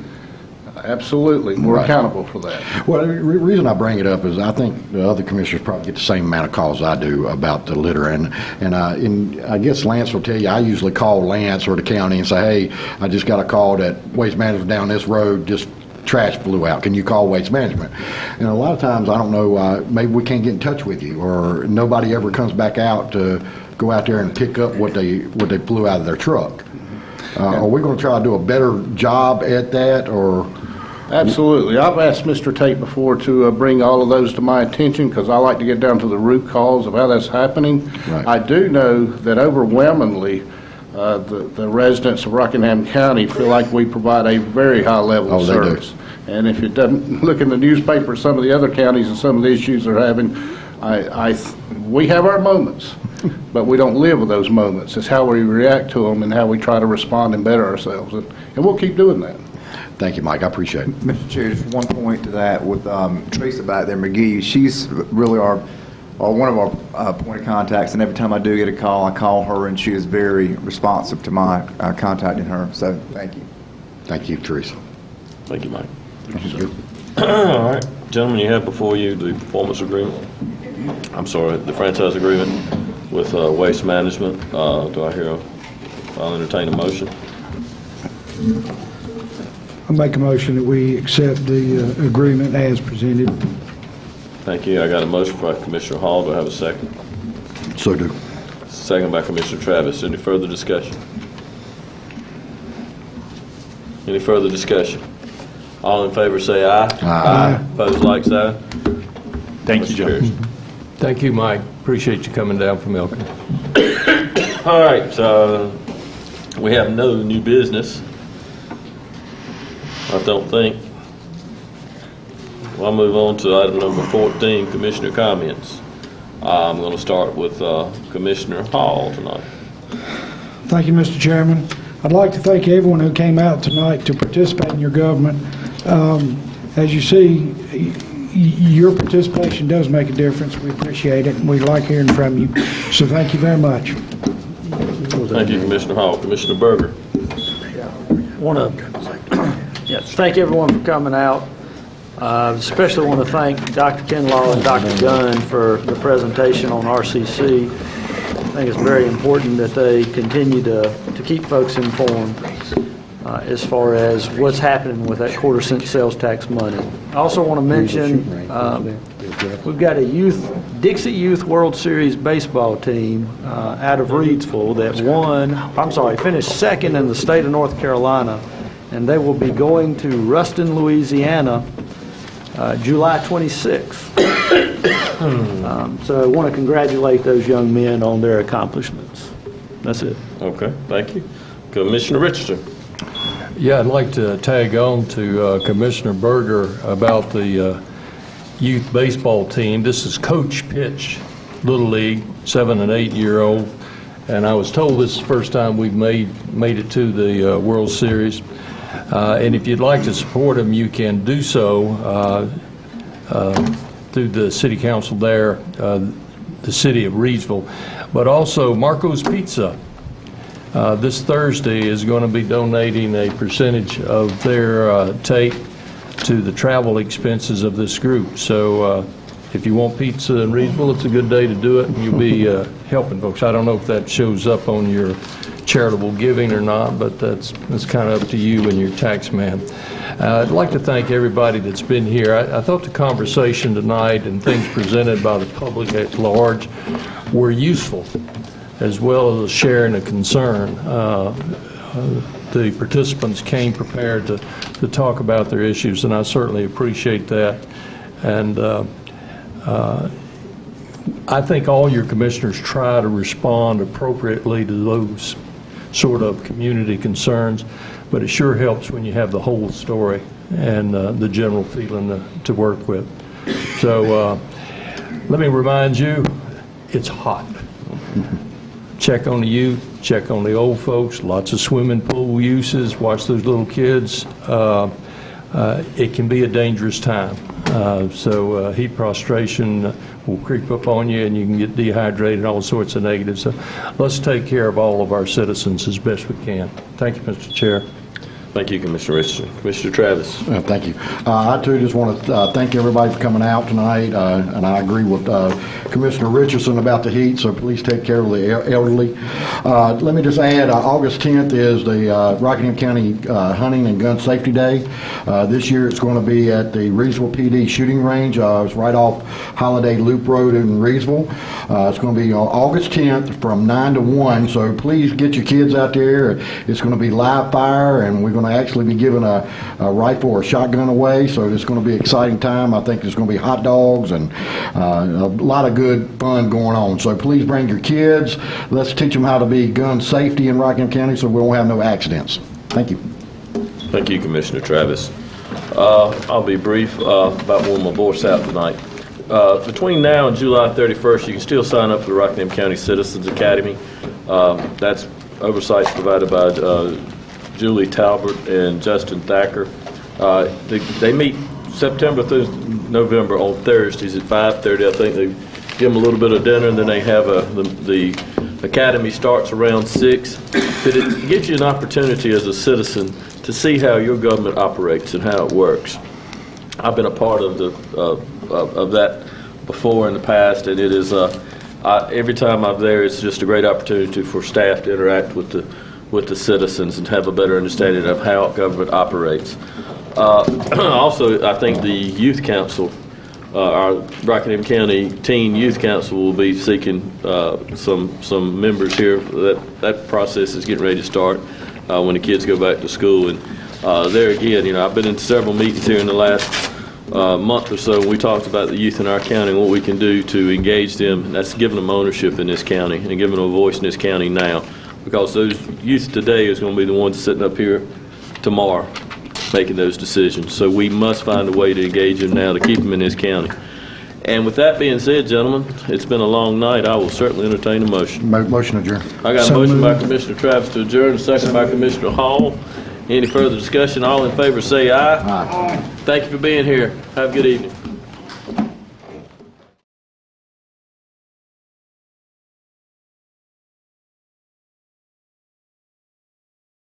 absolutely, we're accountable for that. Well, the reason I bring it up is I think the other commissioners probably get the same amount of calls I do about the litter, and I guess Lance will tell you, I usually call Lance or the county and say, hey, I just got a call that Waste Management down this road, just trash flew out. Can you call Waste Management? And a lot of times, I don't know, maybe we can't get in touch with you, or nobody ever comes back out to go out there and pick up what they flew out of their truck. Are we going to try to do a better job at that, or? Absolutely. I've asked Mr. Tate before to bring all of those to my attention because I like to get down to the root cause of how that's happening. Right. I do know that overwhelmingly the residents of Rockingham County feel like we provide a very high level of service. And if it doesn't look in the newspaper, some of the other counties and some of the issues they're having, we have our moments, but we don't live with those moments. It's how we react to them and how we try to respond and better ourselves. And we'll keep doing that. Thank you, Mike. I appreciate it. Mr. Chair, just one point to that with Teresa back there, McGee. She's really one of our point of contacts, and every time I do get a call, I call her, and she is very responsive to my contacting her. So thank you. Thank you, Teresa. Thank you, Mike. Thank you, sir. All right. Gentlemen, you have before you the performance agreement. I'm sorry, the franchise agreement with Waste Management. Do I hear I'll entertain a motion. I'll make a motion that we accept the agreement as presented. Thank you. I got a motion by Commissioner Hall. Do I have a second? So do. Second by Commissioner Travis. Any further discussion? Any further discussion? All in favor say aye. Aye. Opposed, like sign. Thank you, Judge. Thank you, Mike. Appreciate you coming down from Elkin. All right. We have no new business. I don't think. Well, I'll move on to item number 14, Commissioner comments. I'm going to start with Commissioner Hall tonight. Thank you, Mr. Chairman. I'd like to thank everyone who came out tonight to participate in your government. As you see, your participation does make a difference. We appreciate it, and we like hearing from you. So thank you very much. Thank you, Commissioner Hall. Commissioner Berger. Want to yes, thank everyone for coming out. Especially want to thank Dr. Kinlaw and Dr. Gunn for the presentation on RCC. I think it's very important that they continue to keep folks informed as far as what's happening with that quarter-cent sales tax money. I also want to mention we've got a Dixie Youth World Series baseball team out of Reidsville that finished second in the state of North Carolina, and they will be going to Ruston, Louisiana, July 26th. So I want to congratulate those young men on their accomplishments. That's it. Okay, thank you. Commissioner Richardson. Yeah, I'd like to tag on to Commissioner Berger about the youth baseball team. This is Coach Pitch, Little League, 7- and 8-year-old. And I was told this is the first time we've made it to the World Series. And if you'd like to support them, you can do so through the city council there, the city of Reidsville. But also Marco's Pizza. This Thursday is going to be donating a percentage of their take to the travel expenses of this group. So if you want pizza in Reidsville, it's a good day to do it, and you'll be helping folks. I don't know if that shows up on your charitable giving or not, but that's kind of up to you and your tax man. I'd like to thank everybody that's been here. I thought the conversation tonight and things presented by the public at large were useful, as well as sharing a concern. The participants came prepared to talk about their issues, and I certainly appreciate that. And I think all your commissioners try to respond appropriately to those sort of community concerns, but it sure helps when you have the whole story and the general feeling to work with. So let me remind you, it's hot. Check on the youth, check on the old folks, lots of swimming pool uses, watch those little kids. It can be a dangerous time. So heat prostration will creep up on you, and you can get dehydrated, all sorts of negatives. So let's take care of all of our citizens as best we can. Thank you, Mr. Chair. Thank you, Commissioner Richardson. Commissioner Travis. Thank you. I, too, just want to thank everybody for coming out tonight, and I agree with Commissioner Richardson about the heat, so please take care of the elderly. Let me just add, August 10th is the Rockingham County Hunting and Gun Safety Day. This year it's going to be at the Reidsville PD shooting range. It's right off Holiday Loop Road in Reidsville. It's going to be on August 10th from 9 to 1, so please get your kids out there. It's going to be live fire, and we're going to actually be giving a rifle or a shotgun away, so it's going to be an exciting time. I think there's going to be hot dogs and a lot of good fun going on. So please bring your kids. Let's teach them how to be gun safety in Rockingham County so we won't have no accidents. Thank you. Thank you, Commissioner Travis. I'll be brief about one of my voice out tonight. Between now and July 31st, you can still sign up for the Rockingham County Citizens Academy. That's oversight provided by Julie Talbert and Justin Thacker. They meet September through November on Thursdays at 5:30. I think they give them a little bit of dinner, and then they have the academy starts around 6. But it gives you an opportunity as a citizen to see how your government operates and how it works. I've been a part of that before in the past, and it is every time I'm there, it's just a great opportunity for staff to interact with the citizens and have a better understanding of how government operates. Also, I think the Youth Council, our Rockingham County Teen Youth Council, will be seeking some members here. That process is getting ready to start when the kids go back to school. And there again, I've been in several meetings here in the last month or so, and we talked about the youth in our county and what we can do to engage them. And that's giving them ownership in this county and giving them a voice in this county now. Because those youth today is going to be the ones sitting up here tomorrow making those decisions. So we must find a way to engage them now to keep them in this county. And with that being said, gentlemen, it's been a long night. I will certainly entertain a motion. Motion adjourned. I got a motion by Commissioner Travis to adjourn, a second by Commissioner Hall. Any further discussion? All in favor say aye. Aye. Thank you for being here. Have a good evening.